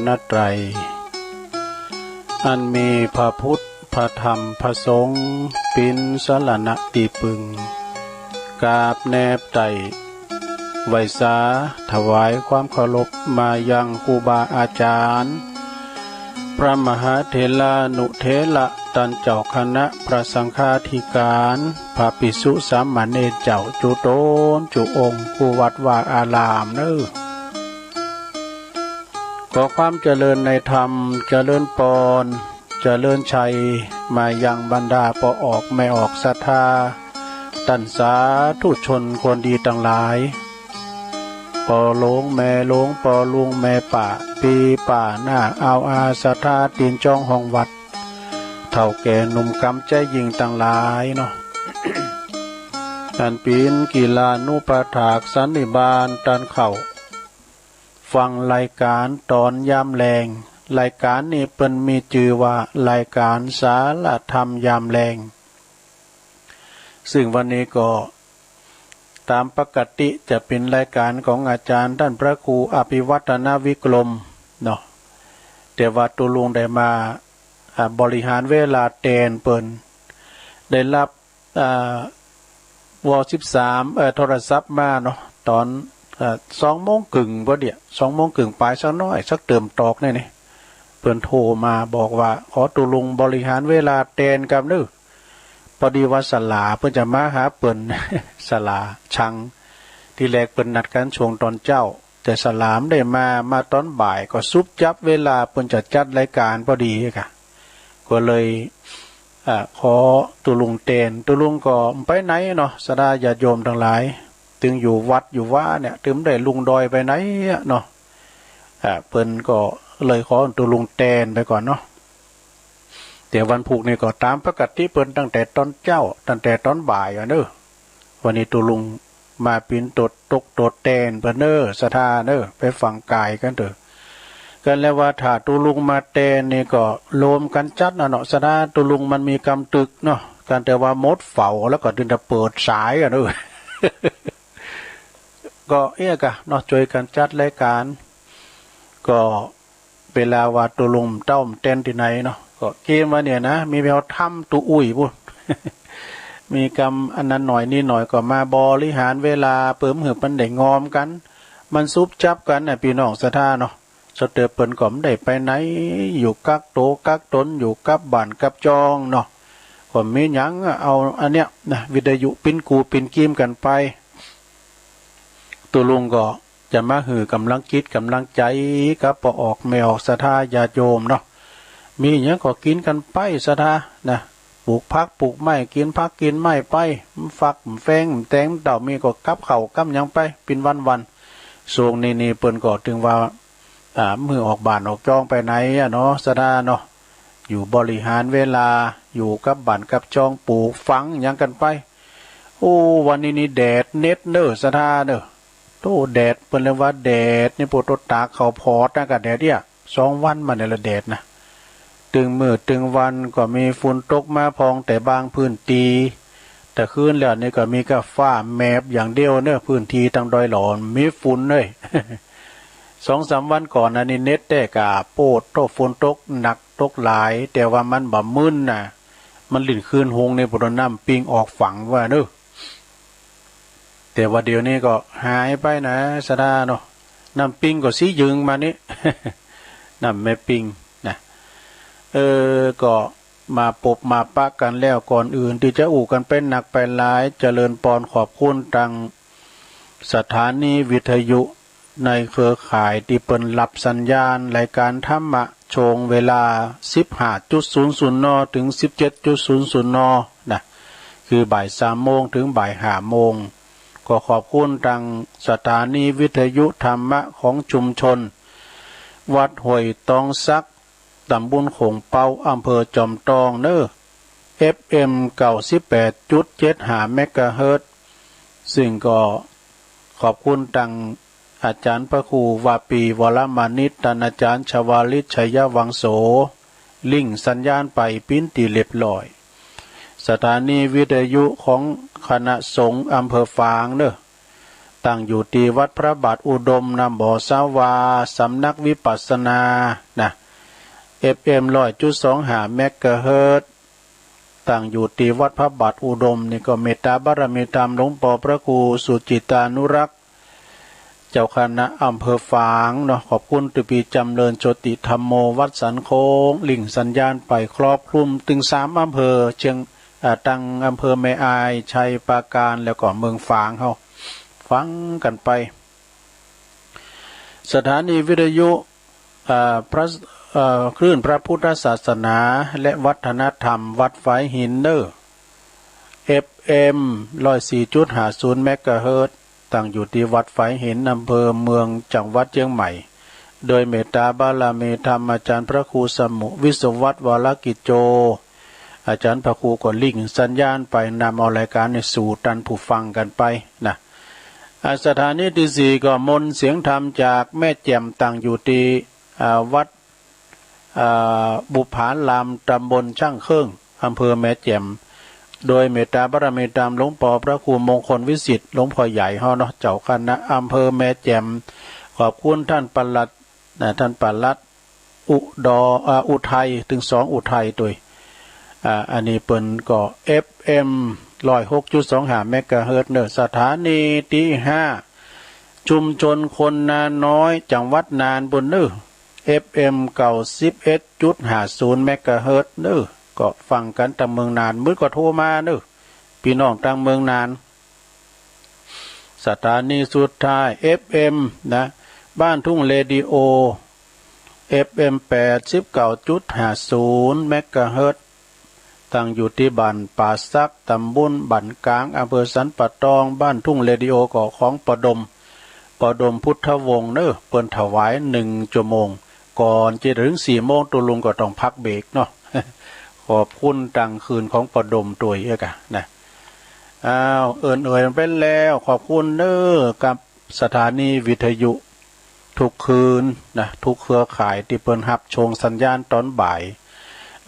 นตรัยอันมีพระพุทธพระธรรมพระสงฆ์เป็นสรณะที่พึ่งกราบแนบไตไหวสาถวายความเคารพมายังครูบาอาจารย์พระมหาเถรานุเถระตันเจ้าคณะพระสังฆาธิการพระภิกษุสามเณรเจ้าจุโตนจุองค์ผู้วัดวาอารามเน้อขอความเจริญในธรรมเจริญปอนเจริญชัยมายังบรรดาปอออกไม่ออกศรัทธาตันสาธุชนคนดีทั้งหลายปอหลงแม่หลงปอลุงแม่ป่าปีป่าหน้าเอาอาศรัทธาตีนจองห้องวัดเท่าแก่หนุ่มกำใจยิงต่างหลายเนาะ อันปีนกีฬานุปถากสันนิบาตตันเข่าฟังรายการตอนยามแรงรายการนี้เป็นมีชื่อว่ารายการสารธรรมยามแรงซึ่งวันนี้ก็ตามปกติจะเป็นรายการของอาจารย์ท่านพระครูอภิวัฒนวิกรมเนาะแต่ว่าตุลุงได้มาบริหารเวลาเตนเปินได้รับว13โทรศัพท์มาเนาะตอน2:30พอดี2:30ปลายสักน้อยสักเติมตอกนี่เปิ้นโทรมาบอกว่าขอตุลุงบริหารเวลาเตนกับนึพอดีว่าสลาเพิ่นจะมาหาเปิ้น สลาชังที่แรกเปิ้นนัดกันช่วงตอนเจ้าแต่สลามได้มาตอนบ่ายก็ซุบจับเวลาเปิ้นจะจัดรายการพอดีค่ะก็เลยขอตุลุงเตนตุลุงก็ไปไหนเนาะสดาญาติโยมทั้งหลายถึงอยู่วัดอยู่ว่าเนี่ยถึงได้ลุงดอยไปไหนเนาะเปิ้นก็เลยขอตุลุงเตนไปก่อนเนาะแต่วันพุธนี่ก็ตามปกติเปิ้นตั้งแต่ตอนเจ้าตั้งแต่ตอนบ่ายเด้อวันนี้ตุลุงมาปีนตดเตนเปิ้นเด้อศรัทธาเด้อไปฟังกายกันเด้อกันแล้วว่าถ้าตุลุงมาเตนนี่ก็รวมกันจัดเนาะศรัทธาตุลุงมันมีกำตึกเนาะกันแต่ว่ามดเฝ้าแล้วก็ดึงจะเปิดสายกันเด้อ ก็กะเนาะช่วยกันจัดรายการก็เวลาว่าตุลุงเต้าเต้นที่ไหนเนาะก็เกมว่าเนี่ยนะมีแววทำตุอุ้ยพุ่น มีกรรมอันนั้นหน่อยนี่หน่อยก็มาบริหารเวลาเปิ่มหืบมันได้งอมกันมันซุบจับกันน่ะพี่น้องศรัทธาเนาะสเตอเปิ้นก็ไม่ได้ไปไหนอยู่กักโตกักตนอยู่กับบ้านกับจองเนาะก็มีหยังเอาอันเนี้ยนะวิทยุปิ้นกูปิ้นกีมกันไปตัวลุงก็จะมาหือกำลังคิดกำลังใจกับปอออกไม่ออกศรัทธาญาติโยมเนาะมีอย่างก็กินกันไปศรัทธานะปลูกพักปลูกไม้กินพักกินไม้ไปฟักแฟงแตงเต่ามีก็กับเข่ากับยังไปเป็นวันส่งนี่เปิ้นก็ถึงว่ามือออกบ้านออกจองไปไหนเนาะศรัทธาเนาะอยู่บริหารเวลาอยู่กับบ้านกับจองปลูกฝังยังกันไปโอ้วันนี้นี่แดดเน็ตเด้อศรัทธาเด้อโตแดดเปิ้นเลยว่าแดดนี่ปวดตตากเขาพอดนะกะแดดเนี่ย2 วันมาเนี่ยละแดดนะตึงมืดตึงวันก็มีฝุ่นตกมาพองแต่บางพื้นที่แต่คืนแล้วนี่ก็มีกะฟ้าแมบอย่างเดียวเนอะพื้นที่ทางดอยหลอนมีฝุ่นเลย 2-3 วันก่อนอันนี้เน็ตแต่กะโปดตกฝนตกหนักตกหลายแต่ว่ามันบ่มึนน่ะมันลิ่นคืนหงในปรน้ำปิงออกฝังว่าเนอะแต่ว่าเดี๋ยวนี้ก็หายไปนะสดาเนาะน้ำปิงก็สียึงมานี่ น้ำแม่ปิงนะก็มาปบมาปะกันแล้วก่อนอื่นที่จะอู่กันเป็นหนักไปหลายเจริญปอนขอบคุณทางสถานีวิทยุในเครือข่ายที่เปิ้นรับสัญญาณรายการธรรมะชงเวลา 15:00 นถึง 17:00 นนะคือบ่าย 3 โมงถึงบ่าย 5 โมงก็ขอบคุณทางสถานีวิทยุธรรมะของชุมชนวัดห้วยตองซักตำบลโขงเปาอำเภอจอมทองเนอ FM 98.75 เมกะเฮิรตซ์ซึ่งก็ขอบคุณทางอาจารย์พระครูวาปีวรมานิตอาจารย์ชวาลิศชัยวังโสลิงสัญญาณไปปิ้นตีเรียบร้อยสถานีวิทยุของคณะสงฆ์อำเภอฝางเนอะ ตั้งอยู่ที่วัดพระบาทอุดมนำบ่อสาวาสำนักวิปัสสนานะ FM 100.25 เมกะเฮิรตซ์ตั้งอยู่ที่วัดพระบาทอุดมนี่ก็เมตตาบารมีธรรมหลวงพ่อพระครูสุจิตานุรักษ์เจ้าคณะอำเภอฝางเนาะขอบคุณตุปีจำเริญโชติธรรมโมวัดสันโค้งลิงสัญญาณไปครอบคลุมถึง3อำเภอเชียงตั้งอำเภอแม่อายชัยปราการแล้วก็เมืองฝางเฮาฟังกันไปสถานีวิทยุพระคลื่นพระพุทธศาสนาและวัฒนธรรมวัดฝายหินเนอร์ FM 104.50 เมกะเฮิรตซ์ตั้งอยู่ที่วัดฝายหินอำเภอเมืองจังหวัดเชียงใหม่โดยเมตตาบารมีธรรมอาจารย์พระครูสมุวิศวัตรวรกิจโจอาจารย์พระครูก็ลิงก์สัญญาณไปนำเอารายการในสู่ตันผู้ฟังกันไปนะสถานีที่4ก็มนต์เสียงธรรมจากแม่แจ่มตั้งอยู่ที่วัดบุพารามตำบลช่างเครื่องอำเภอแม่แจ่มโดยเมตตาบารมีธรรมหลวงพ่อพระครูมงคลวิสิทธิ์หลวงพ่อใหญ่เฮาเนาะเจ้าคณะอำเภอแม่แจ่มขอบคุณท่านปลัดท่านปลัดอุทัยถึง2อุทัยตัวอันนี้เปิ้นก็ FM 106.25 เมกะเฮิรตซ์เนอสถานีที่5ชุมชนคนนาน้อยจังหวัดน่านบนเนอ FM 91.50 เมกะเฮิรตซ์เนอก็ฟังกันตามเมืองน่านมื้อก็โทรมาเนอพี่น้องทางเมืองน่านสถานีสุดท้าย FM นะบ้านทุ่งเรดิโอ FM 89.50 เมกะเฮิรตซ์ตั้งอยู่ที่บ้านป่าซักตำบลบันกลางอำเภอสันป่าตองบ้านทุ่งเรดิโอก็ของปดมพุทธวงศ์เนอเปิ้นถวาย1 ชั่วโมงก่อนจะถึง4 โมงตุลุงก็ต้องพักเบรกเนาะ ขอบคุณตังคืนของปดมตัวเอกะนะเอ่ยเป็นแล้วขอบคุณเนอกับสถานีวิทยุทุกคืนนะทุกเครือข่ายที่เปิ้นรับชงสัญญาณตอนบ่าย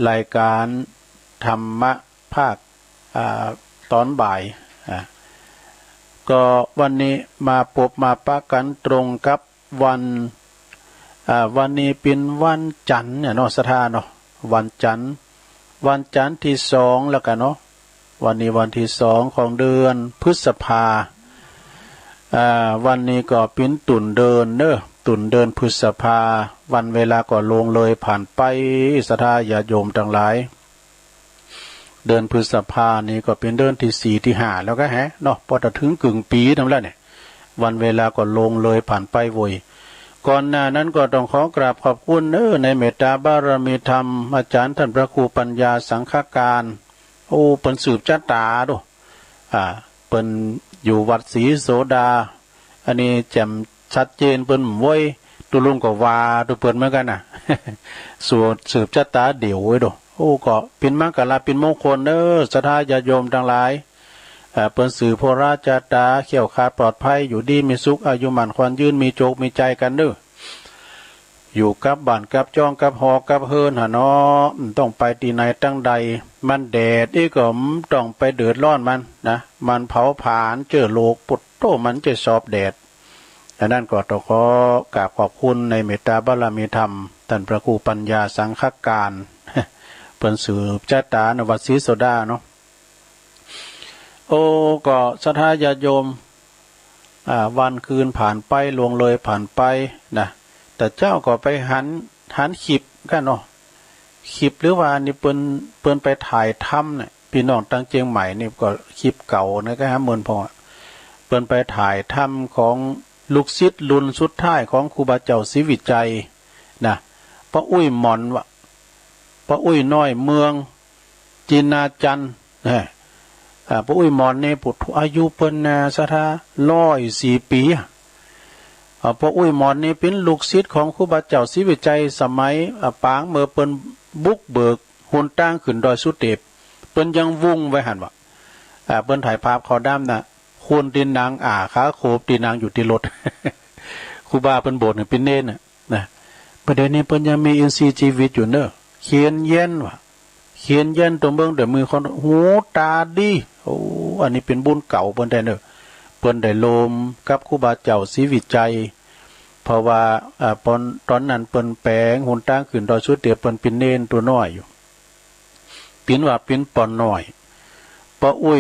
รายการธรรมะภาคตอนบ่ายก็วันนี้มาพบมาปะกันตรงกับวันนี้เป็นวันจันทร์เนี่ยเนาะสถานเนาะวันจันทร์ที่2แล้วกันเนาะวันนี้วันที่2ของเดือนพฤษภาวันนี้ก็เป็นตุ่นเดินเนอะตุ่นเดินพฤษภาวันเวลาก็ลงเลยผ่านไปศรัทธาญาติโยมทั้งหลายเดือนพฤษภานี่ก็เป็นเดือนที่4ที่5แล้วก็เนาะพอจะถึงกึ่งปีนั่นแล้วเนี่ยวันเวลาก็ลงเลยผ่านไปโวยก่อนหน้านั้นก็ต้องขอกราบขอบคุณในเมตตาบารมีธรรมอาจารย์ท่านพระครูปัญญาสังฆการเปิ้นสืบชะตาดูเปิ้นอยู่วัดศรีโสดาอันนี้แจ่มชัดเจนเปิ้นไว้ตุลุงก็ว่าตุเปิ้นเหมือนกันน่ะ ส่วนสืบชะตาเดี่ยวไว้ดูก็เป็นมังกรเป็นมงคลศรัทธาญาติโยมทั้งหลายเปิ้นสื่อโพราชาตาเขี่ยวขาดปลอดภัยอยู่ดีมีสุขอายุมั่นขวัญยืนมีโจกมีใจกันอยู่กับบ้านกับจ้องกับหอกับเฮิรนเนาะต้องไปที่ไหนตั้งใดมันแดดก็ต้องไปเดือดร้อนมันนะมันเผาผลาญเจอโลกปุดโตมันจะสอบแดดดังนั้นก็ต้องขอกราบขอบคุณในเมตตาบารมีธรรมท่านพระครูปัญญาสังฆการเปิ้นสืบชะตาในวัดศรีโสดาเนาะก็ศรัทธาญาติโยมวันคืนผ่านไปลวงเลยผ่านไปนะแต่เจ้าก็ไปหันคลิปกันเนาะคลิปหรือว่านี่เปิ้นไปถ่ายทำเนี่ยพี่น้องตั้งเจียงใหม่นี่ก็คลิปเก่านะครับเหมือนพอเปิ้นไปถ่ายทำของลูกศิษย์รุ่นสุดท้ายของครูบาเจ้าศรีวิจัยนะพระอุ้ยหมอนวะพระอุ้ยน้อยเมืองจินาจันทร์พระอุ้ยหมอนนี่ปุถุอายุเปิ้นศรัทธา104 ปีพระอุ้ยหมอนนี่เป็นลูกศิษย์ของครูบาเจ้าศรีวิจัยสมัยปางเมื่อเปิ้นบุกเบิกหุนตั้งขึ้นดอยสุเทพเปิ้นยังวุ่งไว้หั่นว่าเปิ้นถ่ายภาพเขาด้ามน่ะคนตีนางขาโคบตีนางอยู่ที่รถ ครูบาเปิ้นโบสถ์เป็นเน้นนะประเด็นนี้เปิ้นยังมีอินทรีย์ชีวิตอยู่เนอะเขียนเย็นว่ะเขียนเย็นตรงเบื้องเดี๋ยวมือคนหูตาดีอันนี้เป็นบุญเก่าเปิ้นได้เนอะไป ปิ้นได้โลมกับครูบาเจ้าศรีวิจัยเพราะว่าตอนนั้นเปิ้นแปลงหนทางขึ้นดอยสุเทพเปิ้นเป็นเนนตัวน้อยอยู่ปิ่นว่าปิ่นปอนน้อยป้าอุ้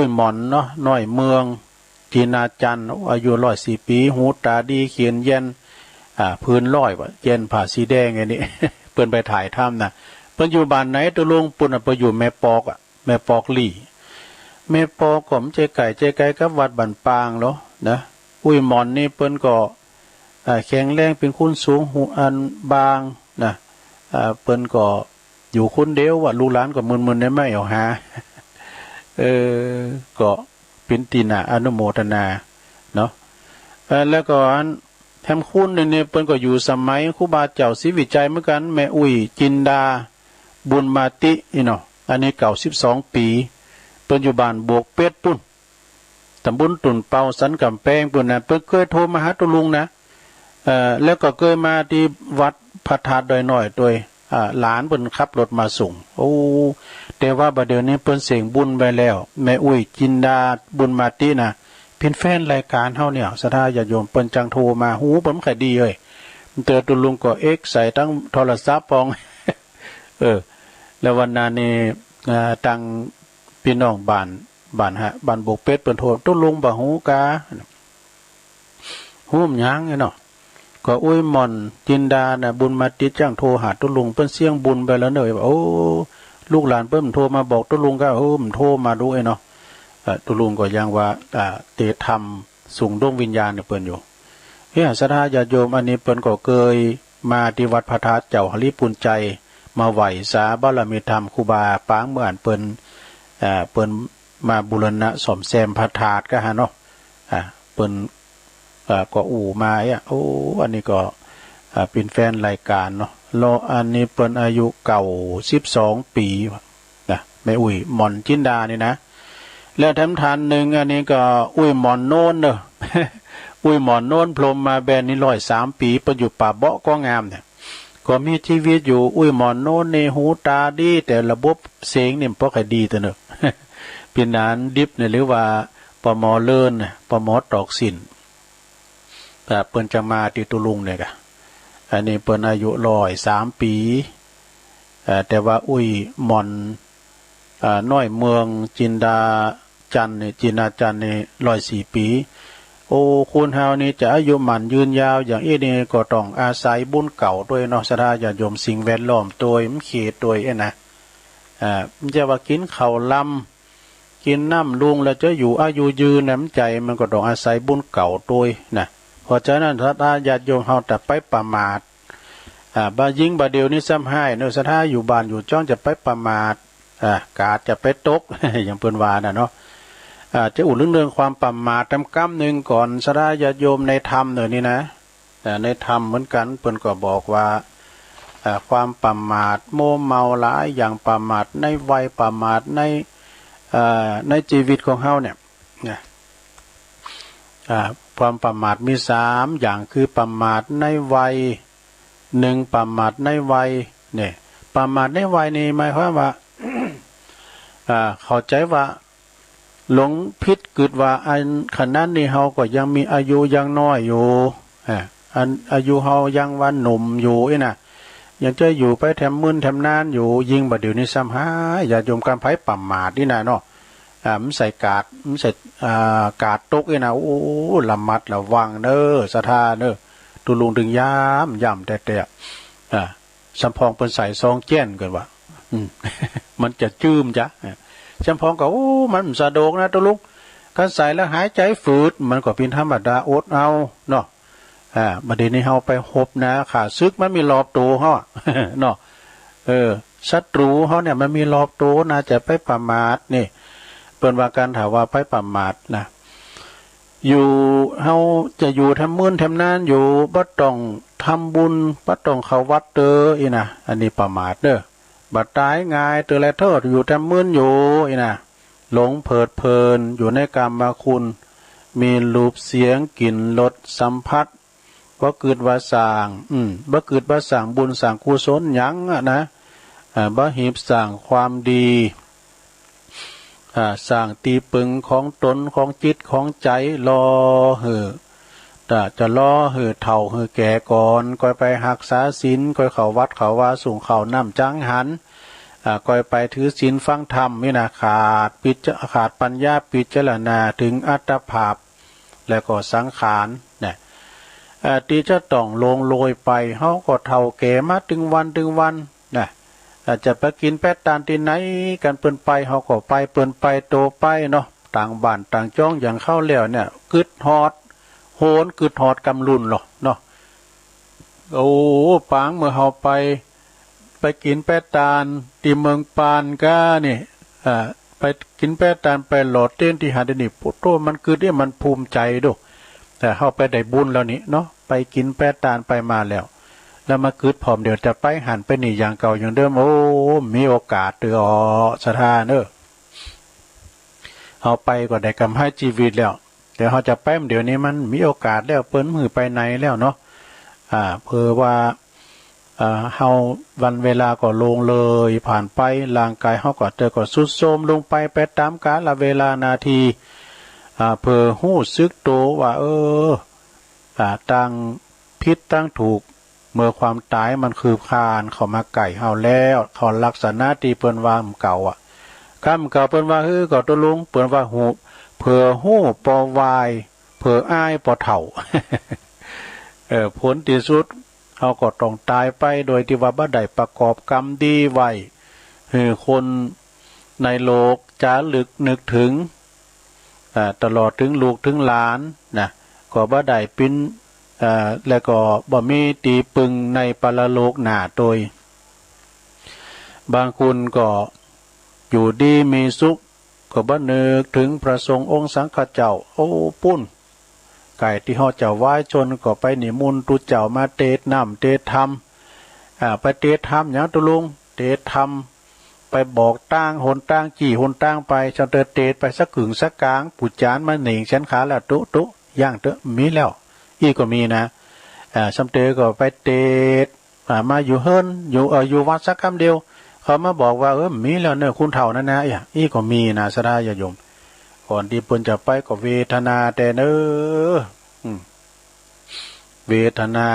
ยหมอนเนาะน้อยเมืองจีนาจันอายุ104 ปีหูตาดีเขียนเย็นพื้นร้อยว่าเย็นผ่าสีแดงไงนี่ เปิ้นไปถ่ายถ้ำนะเปิ้นอยู่บ้านไหนตัวลุงปุ่นไปอยู่แม่ปอกแม่ปอกลี่แม่ปอกก็มใจไก่กับวัดบันปางเนาะนะอุ้ยหมอนนี่เปิ้นก็แข็งแรงเป็นคุณสูงหูอันบางนะเปิ้นก็อยู่คนเดียวว่าลูกหลานก็มึนๆได้ไม่เอาหาก็เป็นตีนาอนุโมทนาเนาะแล้วก็อันแถมคุณเนี่ยเปิ้นก็อยู่สมัยครูบาเจ้าศรีวิจัยเหมือนกันแม่อุ้ยจินดาบุญมาติเนาะอันนี้เก่า12 ปีเปิ้นอยู่บ้านบวกเป็ดปุ่นตำบลตุ่นเปาสันกำแพงปุ่นน่ะเปิ้นเคยโทรมาหาตุลุงนะแล้วก็เคยมาที่วัดพระธาตุดอยน้อยโดยหลานเปิ้นขับรถมาส่งโอ้แต่ว่าบัดเดี๋ยวนี้เปิ้นเสียงบุญไปแล้วแม่อุ้ยจินดาบุญมาตินะเป็นแฟนรายการเฮาเนี่ยศรัทธาญาติโยมเปิ้นจังโทรมาหูเปิ้นขายดีเอ้ยเตือตุลุงก็ใส่ทั้งโทรศัพท์ปองแล้ววันนั้นนี่ตังพี่น้องบ้านบกเป็ดเปิ้นโทรตุลุงบ่ฮู้กาฮู้มหยังเนาะก็อุ้ยหม่อนจินดาน่ะบุญมาติจ้างโทรหาตุลุงเปิ้นเสียงบุญไปแล้วเด้อโอ้ลูกหลานเปิ้นโทรมาบอกตุลุงก็มันโทรมาดูเนาะตุลุงก็ยังว่าเตธรรมสูงดวงวิญญาณเนี่ยเปิ้นอยู่ศรัทธาญาติโยมอันนี้เปิ้นก็เคยมาที่วัดพระธาตุเจ้าหริปุญใจมาไหวสาบารมีธรรมครูบาปางเมื่ออันเปิ้นมาบูรณะซ่อมแซมพระธาตุก็ฮะเนาะเปิ้นก็มาอันนี้ก็เป็นแฟนรายการเนาะอันนี้เปิ้นอายุเก่า12 ปีนะแม่อุ้ยหม่อนจินดานี่นะแล้วแถมทานหนึ่งอันนี้ก็อุ้ยหมอนโน่นเนอะ อุ้ยหมอนโน่นพรมมาแบนนี่103 ปีเปิ้นอยู่ป่าเบาะก็งามเนี่ยก็มีชีวิตอยู่อุ้ยหมอนโน่นในหูตาดีแต่ระบบเสียงนี่บ่ค่อยดีตัวเนอะ เป็นนานดิบเนี่ยหรือว่าปมเลินปมตอกสินแต่เปิ้นจะมาที่ตุลุงเนี่ยกะอันนี้เปิ้นอายุ103 ปีแต่ว่าอุ้ยหมอนน้อยเมืองจินดาจันนี่จินาจันนี่104 ปีโอ้คุณเฮานี่จะอายุมันยืนยาวอย่างนี้นี่ก็ต้องอาศัยบุญเก่าด้วยเนาะศรัทธาญาติโยมสิ่งแวดล้อมตัวมันเขตตัวนะมันจะว่ากินข้าวลำกินน้ำลุงแล้วจะอยู่อายุยืนน้ำใจมันก็ต้องอาศัยบุญเก่าตัวนะเพราะฉะนั้นศรัทธาญาติโยมเฮาแต่ไปประมาทบายิงบาเดียวนี้ซ้ำให้เนาะศรัทธาอยู่บ้านอยู่จ้องจะไปประมาทกาดจะไปตก อย่างเปิ้นว่าน่ะเนาะจะอุ่นเรื่องความประมาทกำหนึ่งก่อนศรัทธาญาติโยมในธรรมเนี่ยนี่นะในธรรมเหมือนกันเปิ้นก็บอกว่าความประมาทโมเมาหลายอย่างประมาทในวัยประมาทในชีวิตของเฮาเนี่ยความประมาทมี3อย่างคือประมาทในวัย1ประมาทในวัยเนี่ยประมาทในวัยนี่หมายความว่าเข้าใจว่าหลงผิดกึดว่าอันขณะนี้เฮาก็ยังมีอายุยังน้อยอยู่อันอายุเฮายังวันหนุ่มอยู่น่ะยังจะอยู่ไปแถมมึนแถมนานอยู่ยิ่งบัดเดี๋ยวนี้ซ้ำหาอย่าโยมการไผประมาทนี่น่ะเนาะมันใส่กาดมันใส่กาดตกน่ะโอ้ระมัดระวังเด้อศรัทธาเด้อตุลุงถึงย่ำแต่สัมพองเปิ้นใส่ซองแจ้นกันว่ามันจะจืมจ้ะสัมพองก็มันสะดวกนะตุลุงการใส่แล้วหายใจฝืดมันก็เป็นธรรมดาอดเอาเนาะบัดนี้เฮาไปหบนะขาซึกมันมีรอบตัวเฮาเนาะศัตรูเฮาเนี่ยมันมีรอบตัวนะจะไปประมาทนี่เปิ้นว่าการถามว่าไปประมาทนะอยู่เฮาจะอยู่ทำมื้อทำนานอยู่บ่ต้องทำบุญบ่ต้องเข้าวัดเด้อนะอันนี้ประมาทเด้อบัดตายง่ายเตอแลเทิดอยู่ทำมื้ออยู่นะหลงเพิดเพลินอยู่ในกามคุณมีรูปเสียงกลิ่นรสสัมผัสบ่เกิดว่าสร้างบ่เกิดว่าสร้างบุญสร้างกุศลหยังนะบ่หีบสร้างความดี สร้างตีปึงของตนของจิตของใจรอจะรอเฒ่าแก่ก่อนก่อยไปหักษาศีลก่อยเข้าวัดเข้าว่าสูงเข้าน้ำจังหันก่อยไปถือศีลฟังธรรมนี่นะขาดปัญญาพิจารณาถึงอัตภาพและก็สังขารเนี่ยที่จะต้องลงโรยไปเฮาก็เฒ่าแก่มาถึงวันนะอาจจะไปกินแปดตานที่ไหนกันเปิ้นไปเฮาก็ไปเปิ้นไปโตไปเนาะต่างบ้านต่างจ้องอย่างเข้าแล้วเนี่ยกึดฮอดโหนกึดฮอดกำลุ่นหรอเนาะโอ้ปางเมื่อเฮาไปกินแปดตานที่เมืองปานก้านี่ไปกินแปดตานไปหลอดเต้นที่หาดนี่ปุโตมันคือเนี่ยมันภูมิใจดูแต่เฮาไปได้บุญแล้วนี่เนาะไปกินแปดตานไปมาแล้วมาคืดผอมเดี๋ยวจะไปหันไปนี่อย่างเก่าอย่างเดิมโอ้มีโอกาสเด้อสถานเอาไปก็ได้กำให้ชีวิตแล้วเดี๋ยวเขาจะไปเดี๋ยวนี้มันมีโอกาสแล้วเปิ้นมือไปไหนแล้วเนาะเพื่อว่าเฮาวันเวลาก็ลงเลยผ่านไปร่างกายเฮาก็เจอก็สุดโทรมลงไปตามกาลเวลานาทีเพื่อฮู้สึกโตว่าตั้งผิดตั้งถูกเมื่อความตายมันคือคานเข้ามาไก่เฮาแล้วเขาลักษณะที่เปิ้นว่าเก่าคำเก่าเปิ้นว่าก็ตะลุงเปิ้นว่าหูเพื่อฮู้ปอวายเพื่ออ้ายปอเฒ่า ผลที่สุดเฮาก็ต้องตายไปโดยที่ว่าบ่ได้ประกอบกรรมดีไว้คนในโลกจะลึกนึกถึงตลอดถึงลูกถึงหลานนะก็บ่ได้เป็นแล้วก็บ่มีตีปึงในปรโลกหน้าโดยบางคนก็อยู่ดีมีสุขก็บ่นึกถึงพระสงฆ์องค์สังฆเจ้าโอ้ปุ้นไก่ที่เฮาจะไหว้ชนก็ไปนิมนต์ตุเจ้ามาเทศน้ำเทศธรรมไปเทศธรรมหยังตุลุงเทศธรรมไปบอกตั้งหนตั้งกี่หนตั้งไปจังเตเทศไปสักกึ่งสักกลางปุจจานมาหนิงฉันขาแล้วตุย่างเตมีแล้วอีก็มีนะซัมเตก็ไปเตศมาอยู่เฮิรนอยู่วัดสักคำเดียวเขามาบอกว่ามีแล้วเนี่ยคุณเฒ่านั่นนะอีก็มีนะสดาญาโยมก่อนที่เพิ่นจะไปก็เวทนาแต่เวทนา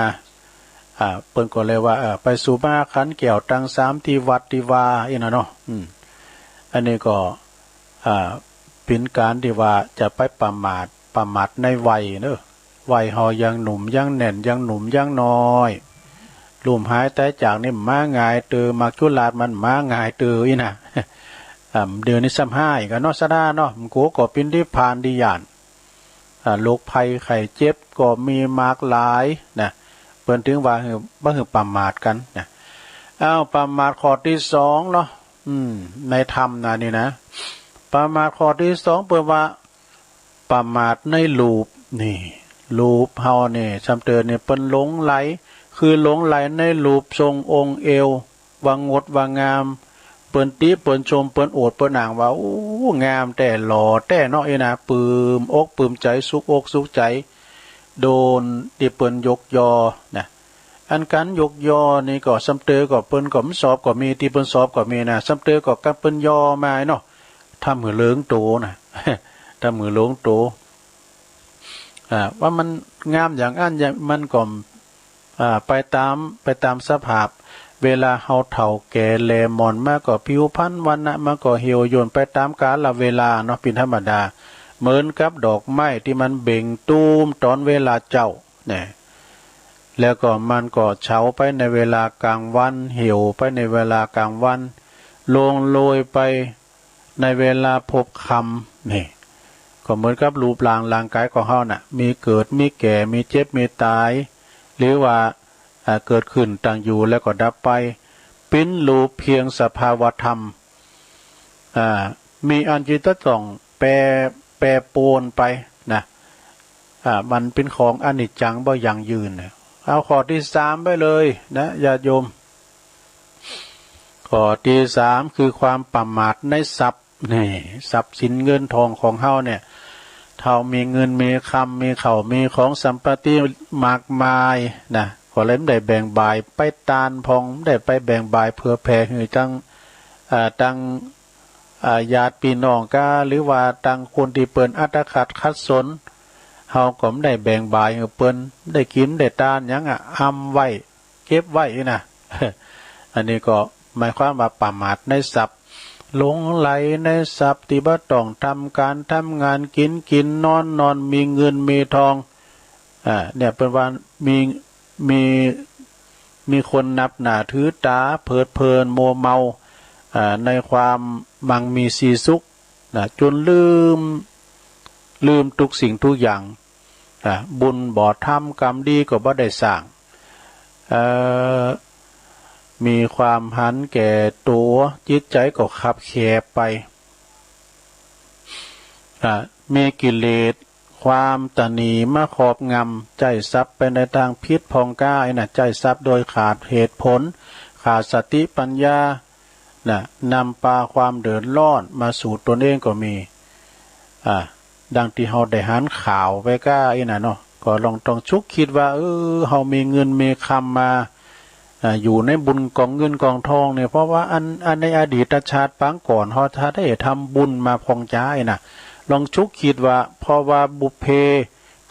เพิ่นก็เลยว่าไปสู่มาขันแก้วตัง3ที่วัดที่วาอีน่ะเนาะอันนี้ก็เป็นการที่ว่าจะไปประมาทในวัยเด้อวัยเฮายังหนุ่มยังแน่นยังหนุ่มยังน้อยลุ่มหายแต่จากนี่มาง่ายเตอมักจุลาดมันมาง่ายเตออีน่ะเดือนนี้35ก็เนาะสะดาเนาะมันก็เป็นที่ผ่านดีย่านโรคภัยไข้เจ็บก็มีมากหลายนะเปิ้นถึงว่าบ่คือประมาทกันนะประมาทข้อที่2เนาะในธรรมนะนี่นะประมาทข้อที่2เปิ้นว่าประมาทในรูปนี่รูปเฮานี่ซำเตือนนี่เปิ้นหลงไหลคือหลงไหลในรูปทรงองค์เอวว่างดว่างามเปิ้นติเปิ้นชมเปิ้นโอดเปิ้นนางว่าโอ้งามแต่หล่อแต่เนาะไอ้นะปลื้มอกปลื้มใจสุขอกสุขใจโดนที่เปิ้นยกยอนะอันการยกยอนี่ก็ซำเตือก็เปิ้นก็สอบก็มีที่เปิ้นสอบก็มีนะซำเตือก็กับเปิ้นยอมาเนาะทำมือเลิงโตนะทำมือหลงโตว่ามันงามอย่างอันอย่างมันก็ไปตามสภาพเวลาเฮาเฒ่าแก่แลมอนมากก็ผิวพรรณวันนะมันก็เหี่ยวย่นไปตามกาลเวลาเนาะเป็นธรรมดาเหมือนกับดอกไม้ที่มันเบ่งตูมตอนเวลาเจ้าเนี่ยแล้วก็มันก็เฉาไปในเวลากลางวันเหี่ยวไปในเวลากลางวันลงโรยไปในเวลาพบค่ำนี่ก็เหมือนกับรูปร่างกายของเฮาน่ะมีเกิดมีแก่มีเจ็บมีตายหรือว่าเกิดขึ้นตั้งอยู่แล้วก็ดับไปเป็นรูปเพียงสภาวธรรมมีอันจิตต้องแปรปรวนไปนะมันเป็นของอนิจจังบ่ยั่งยืนเอาข้อที่3ไปเลยนะญาติโยมข้อที่3คือความประมาทในทรัพย์นี่ทรัพย์สินเงินทองของเฮาเนี่ยเท่ามีเงินมีคำมีข้าวมีของสัมปติมากมายนะก็เลยได้แบ่งบายไปตานพองได้ไปแบ่งบายเพื่อแผ่ให้ตั้ง ญาติพี่น้องกาหรือว่าต่างคนที่เปิ้นอัตคัดคัดสนเฮาก็ไม่ได้แบ่งบายให้เปิ้นได้กินได้ทานหยังอำไว้เก็บไว้นะ อันนี้ก็หมายความว่าประมาทในทรัพย์หลงไหลในทรัพย์ที่บ่ต้องทำการทำงานกินนอนมีเงินมีทองเนี่ยเป็นว่ามีคนนับหน้าถือตาเพิดเพลินโมเมาในความมั่งมีสีสุขจนลืมทุกสิ่งทุกอย่างบุญบ่ทำกรรมดีก็บ่ได้สร้างมีความหันแก่ตัวจิตใจก็ขับแคบไปมีกิเลสความตนีมาครอบงำใจทรัพย์ไปในทางพิษพองก้ายใจทรัพย์โดยขาดเหตุผลขาดสติปัญญานำพาความเดือดร้อนมาสู่ตนเองก็มีดังที่เฮาได้หันข่าวไว้ก้าเนาะก็ลองต้องชุกคิดว่าเฮามีเงินมีคำมาอยู่ในบุญกองเงินกองทองเนี่ยเพราะว่าอันในอดีตชาติปางก่อนเฮาถ้าได้ทำบุญมาพองจ้าลองชุกคิดว่าเพราะว่าบุพเพ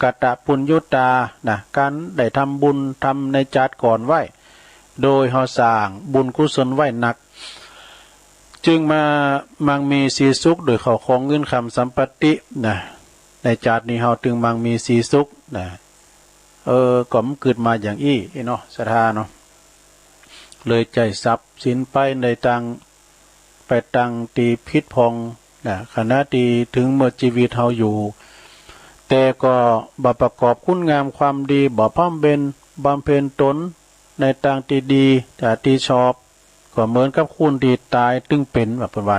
กตปุญญุตาการได้ทำบุญทำในชาติก่อนไว้โดยเฮาสร้างบุญกุศลไว้หนักจึงมังมีสีสุขโดยเขาของเงินคำสัมปติในชาตินี้เฮาจึงมังมีสีสุขก็มันเกิดมาอย่างอี้เนาะศรัทธาเนาะเลยใจทรัพย์สินไปในตังตีพิษพองขณะที่ถึงเมื่อชีวิตเฮาอยู่แต่ก็บ่ประกอบคุณงามความดีบ่พร้อมเป็นบำเพ็ญตนในทางที่ดีแต่ที่ชอบก็เหมือนกับคุณที่ตายตึงเป็นแบบเป็นว่า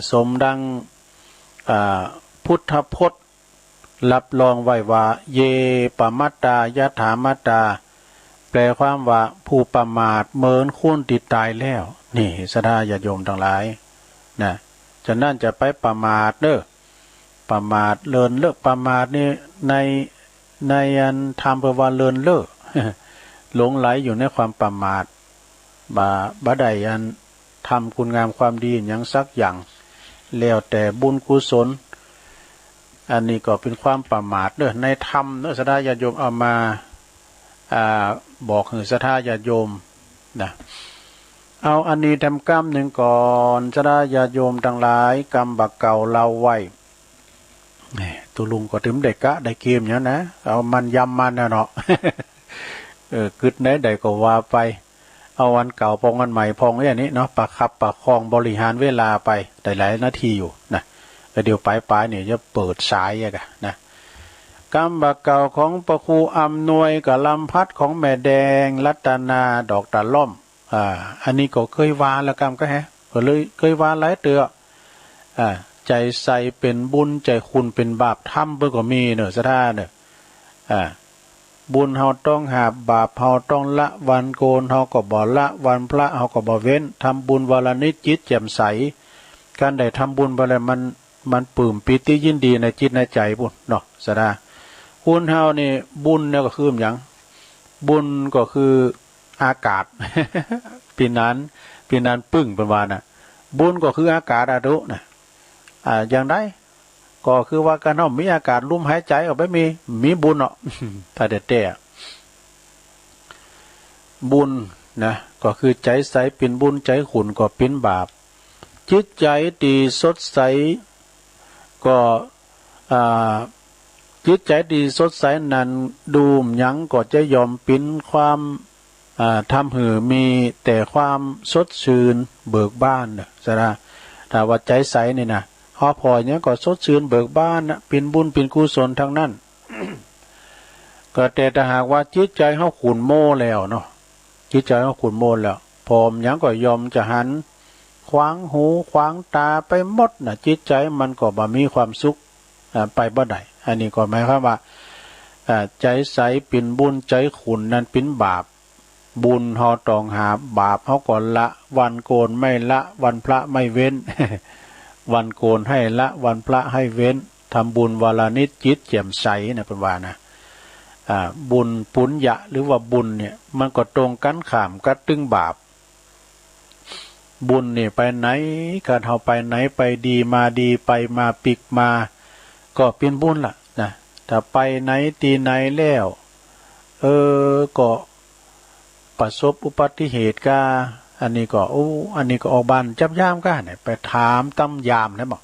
สมดังพุทธพจน์รับรองไว้ว่าเยปมัตตายะถามัตตาแปลความว่าผู้ประมาทเหมือนคุณที่ตายแล้วนี่ศรัทธาญาติโยมทั้งหลายฉะนั้นจะไปประมาทประมาทเลินเลิกประมาทนี่ในอันทำเพื่อว่าเลินเลิก หลงไหลอยู่ในความประมาทบ่ได้อันทำคุณงามความดีอย่างสักอย่างแล้วแต่บุญกุศลอันนี้ก็เป็นความประมาทในธรรมศรัทธาญาติโยมเอามาบอกให้ศรัทธาญาติโยมเอาอันนี้ทำกรรมหนึ่งก่อนศรัทธาญาติโยมทั้งหลายกรรมบักเก่าเราไว้ตัวลุงก็ถึงได้กะได้เกมอย่างนะเอามันยำมันเนาะ กึดไหนใดก็ว่าไปเอาวันเก่าพองวันใหม่พองอย่างนี้เนาะประคับประคองบริหารเวลาไปแต่หลายนาทีอยู่แล้วเดี๋ยวปลายเนี่ยจะเปิดสายนะกรรมบักเก่าของพระครูอำนวยกับลำพัดของแม่แดงรัตนาดอกตาล่อมอันนี้ก็เคยวาแล้วกรรมก็ก็เลยเคยวาหลายเตือใจใส่เป็นบุญใจคุณเป็นบาปทำเพื่อก็มีเนอะศรัทธาเนอะบุญเฮาต้องหาบาปเฮาต้องละวันโกนเฮาก็บ่ละวันพระเฮาก็บ่เว้นทำบุญวันละนิดจิตแจ่มใสการได้ทำบุญวันละมันปลื้มปิติยินดีในจิตในใจบุญเนาะศรัทธาคุณเฮานี่บุญเนี่ยก็คืออย่างบุญก็คืออากาศ ปีนั้นปึ้งเป็นว่าบุญก็คืออากาศดุอย่างไรก็คือว่าการมีอากาศลุ่มหายใจออกไปมีบุญเนาะ ถ้าแต่บุญก็คือใจใสเป็นบุญใจขุ่นก็เป็นบาปจิตใจดีสดใสก็จิตใจดีสดใสนั้นดูมยังก็จะยอมเป็นความทำหือมีแต่ความสดชื่นเบิกบานใช่ไหมถ้าว่าใจใสนี่นะพอพอเนี่ยก็สดชื่นเบิกบานเป็นบุญเป็นกุศลทั้งนั้น ก็แต่ถ้าหากว่าจิตใจเขาขุ่นโม่แล้วเนาะจิตใจเขาขุ่นโม่แล้วพอมยังก็ยอมจะหันขวางหูขวางตาไปหมดจิตใจมันก็บ่มีความสุขไปบ่ได้อันนี้ก็หมายความว่าใจใสเป็นบุญใจขุ่นนั้นเป็นบาปบุญเฮาต้องหาบาปเฮาก่อนละวันโกนไม่ละวันพระไม่เว้น วันโกนให้ละวันพระให้เว้นทำบุญวาลานิดจิตแจ่มใสเป็นว่าบุญปุญญะหรือว่าบุญเนี่ยมันก็ตรงกันข้ามกับตึงบาป บุญนี่ไปไหนการเฮาไปไหนไปดีมาดีไปมาปิกมาก็เป็นบุญล่ะนะถ้าไปไหนตีไหนแล้วก็ประสบอุบัติเหตุก็อันนี้ก็อันนี้ก็ออกบ้านจับย่ามก็เนี่ยไปถามตำยามนะบอก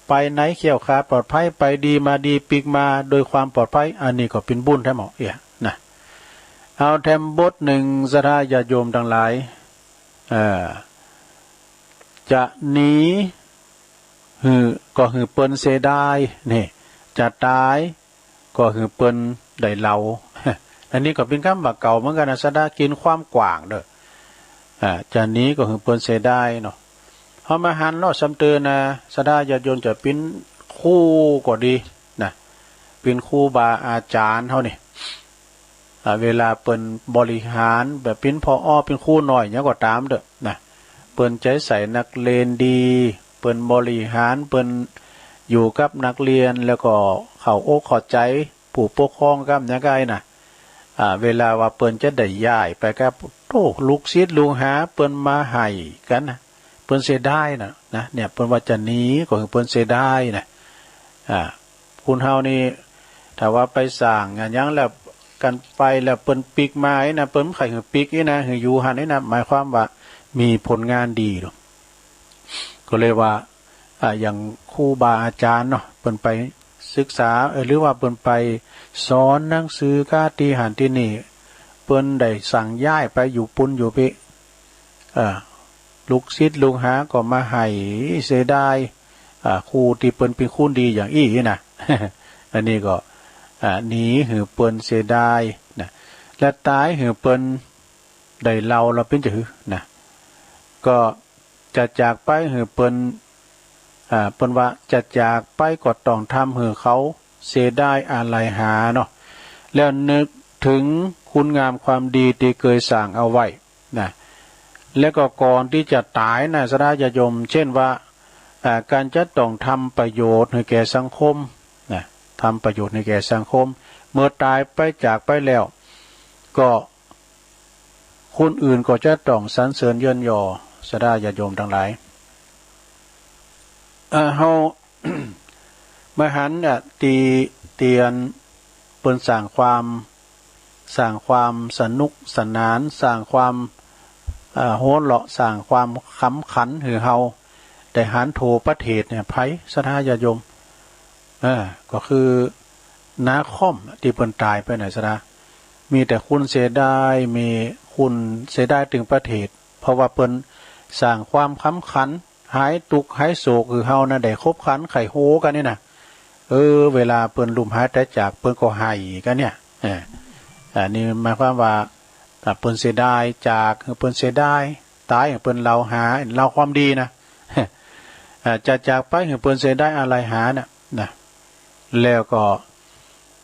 ไปไหนเขี่ยวขาปลอดภัยไปดีมาดีปิกมาโดยความปลอดภัยอันนี้ก็เป็นบุญแท้หมอนะเอาแถมบทหนึ่งศรัทธาญาติโยมทั้งหลายจะหนีก็หือเปิ้นเสียดายนี่จะตายก็หือเปิ้นได้เราอันนี้ก็เป็นคำบักเก่าเหมือนกันนะศรัทธากินความกว้างเด้อจะหนีก็หือเปิ้นเสียดายเนาะเฮามาหันเลาะสำเตือนนะศรัทธาญาติโยมจะเป็นคู่ก็ดีนะเป็นครูบาอาจารย์เฮานี่เวลาเปิ้นบริหารแบบเป็นพอเป็นครูหน่อยเนี้ยก็ตามเด้อนะเปิ้นใจใส่นักเรียนดีเปิ้นบริหารเปิ้นอยู่กับนักเรียนแล้วก็เข้าอกเข้าใจผู้ปกครองกับยังไงน่ะเวลาว่าเปิ้นจะได้ย้ายไปกับลูกศิษย์ลูกหาเปิ้นมาให้กันนะเปิ้นเสียดายนะเนี่ยเปิ้นว่าจะหนีก็คือเปิ้นเสียดายนะคุณเฮานี่ถ้าว่าไปสร้างงานยังแล้วกันไปแล้วเปิ้นปิกมาไอ้นะเปิ้นไข่คือปิกนี่นะคืออยู่หันนี่นะหมายความว่ามีผลงานดีหรอกก็เลยว่าอย่างครูบาอาจารย์เนาะเปิ้นไปศึกษาหรือว่าเปิ้นไปสอนหนังสือกาที่หันที่นี่เปิ้นได้สั่งย้ายไปอยู่ปุ่นอยู่พี่ลูกศิษย์ลูกหาก็มาให้เสียดายครูที่เปิ้นเป็นครูดีอย่างอี้นะ อันนี้ก็หนีหือเปิ้นเสียดายนะและตายหือเปิ้นได้เราเป็นจะหือนะก็จะจากไปหือเปิ้นเปิ้นว่าจะจากไปก็ต้องทำหือเขาเสียดายอะไรหาเนาะแล้วนึกถึงคุณงามความดีที่เคยสร้างเอาไว้นะแล้วก็ก่อนที่จะตายนะศรัทธาญาติโยมเช่นว่าการจะต้องทำประโยชน์ให้แก่สังคมนะทำประโยชน์ให้แก่สังคมเมื่อตายไปจากไปแล้วก็คนอื่นก็จะต้องสรรเสริญเยินยอศรัทธาญาติโยมทั้งหลายเฮา มหันเตียนเปิ้นสร้างความสนุกสนานสร้างความโหเลาะสร้างความขำขันหือเฮาได้หันโถประเทศเนี่ยไผศรัทธาญาติโยมก็คือนาคอมที่เปิ้นตายไปไหนศรัทธามีแต่คุณเสียดายมีคุณเสียดายถึงประเทศเพราะว่าเปิ้นสร้างความขำขันหายตุกหายโศกคือเฮานะได้คบขันไข่โฮกันนี่นะเวลาเปิ้นลุมหายแต่จากเปิ้นก็ให้กันเนี่ยนี่หมายความว่าเปิ้นเสียดายจากเปิ้นเสียดายตายเปิ้นเราหาเราความดีนะจะจากไปเปิ้นเสียดายอะไรหานะแล้วก็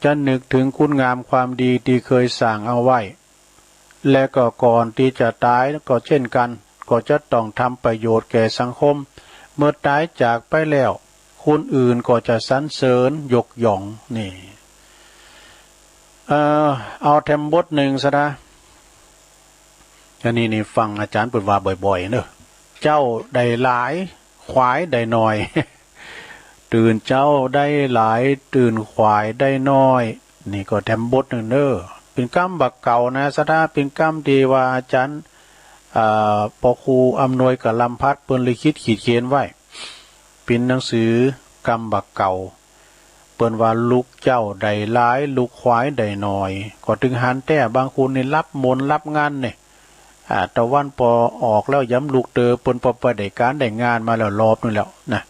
จะนึกถึงคุณงามความดีที่เคยสร้างเอาไว้และก็ก่อนที่จะตายก็เช่นกันก็จะต้องทำประโยชน์แก่สังคมเมื่อตายจากไปแล้วคนอื่นก็จะสรรเสริญยกย่องนี่เอาแถมบทหนึ่งซะนะอันนี้นี่ฟังอาจารย์เปิดว่าบ่อยๆเนอะเจ้าได้หลายควายได้น้อย ตื่นเจ้าได้หลายตื่นควายได้น้อยนี่ก็แถมบทหนึ่งเนอะเป็นกรรมบักเก่านะซะนะเป็นกรรมที่ว่าอาจารย์ปครูอำนวยกับลำพัดเปิ้นลิขิตขีดเขียนไว้เป็นหนังสือกรรมบักเก่าเปิ้นว่าลูกเจ้าได้หลายลูกควายได้น้อยก็ถึงหันแต่บางคนนี่รับมนรับงานเนี่ยตะวันปอออกแล้วย้ำลูกเตอเปิ้นปอได้การได้งานมาแล้วรอบนึงแล้วนะ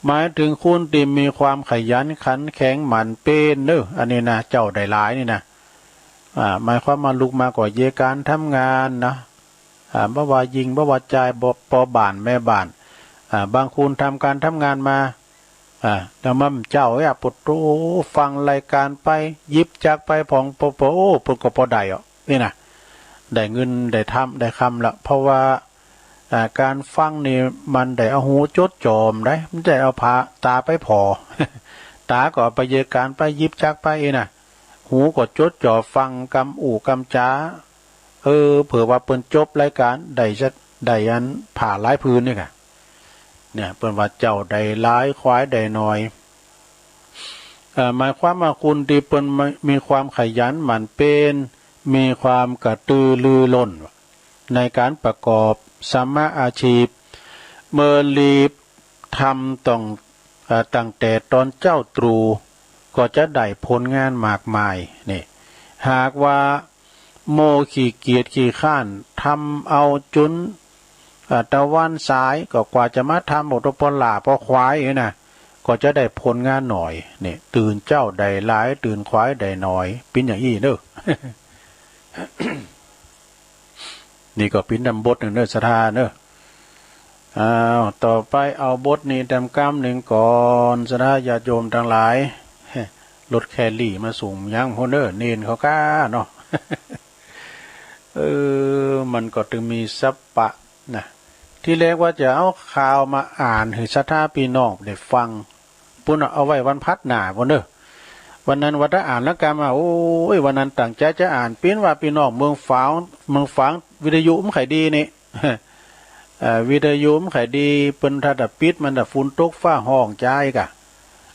หมายถึงคุณที่มีความขยันขันแข็งหมั่นเป็นเนอะอันนี้นะเจ้าได้หลายนี่นะหมายความมาลูกมาก่อเยการทำงานนะบ่ว่ายิงบ่ว่าจ่ายบ่ปอบ้านแม่บ้านบางคนทำการทำงานมาแล้วมั่มเจ้าปุตโตฟังรายการไปยิบจากไปผ่องปอปุตก็พอได้นี่นะได้เงินได้ทำได้คำละเพราะว่าการฟังนี่มันได้เอาหูจดจอมได้มันได้เอาตาไปพอ ตาก็ไปเยการไปยิบจากไปนะหูก็จดจ่อฟังกำอู่กำจ้าเผื่อว่าเปิ้นจบรายการได้จะ ได้อันผ่าหลายพื้นนี่ค่ะเนี่ยเปิ้นว่าเจ้าใดหลายควายใดน้อยหมายความว่าคุณที่เปิ้นมีความขยันหมั่นเป็นมีความกระตือรือร้นในการประกอบสัมมาอาชีพเมื่อรีบทำตั้งแต่ตอนเจ้าตรู่ก็จะได้ผลงานมากมายนี่หากว่าโมขี้เกียจขี้ข้านทำเอาจุนตะวันสายก็กว่าจะมาทำหมดพอหล่าพอควายนะก็จะได้ผลงานหน่อยนี่ตื่นเจ้าใดหลายตื่นควายใดน้อยเป็นอย่างอี้เด้อ นี่ก็เป็นดำบทหนึ่งเด้อศรัทธาเด้อต่อไปเอาบทนี้ดำกำหนึ่งก่อนศรัทธาญาติโยมทั้งหลายรถแครี่มาส่งยังพเด้อเนนเขาก้าเนาะ มันก็ถึงมีสัพปะนะที่แรกว่าจะเอาข่าวมาอ่านให้ศรัทธาพี่น้องได้ฟังปุ่นเอาไว้วันพัดหน้าพเด้อวันนั้นวัดอ่านแล้วกันมาโอ้ยวันนั้นตั้งใจจะอ่านปิ้นว่าพี่น้องเมืองฝางวิทยุมันขายดีนี่ วิทยุมันขายดีเปิ้นถ้าปิดมันฝุ่นตกฟ้าห้องใจกะ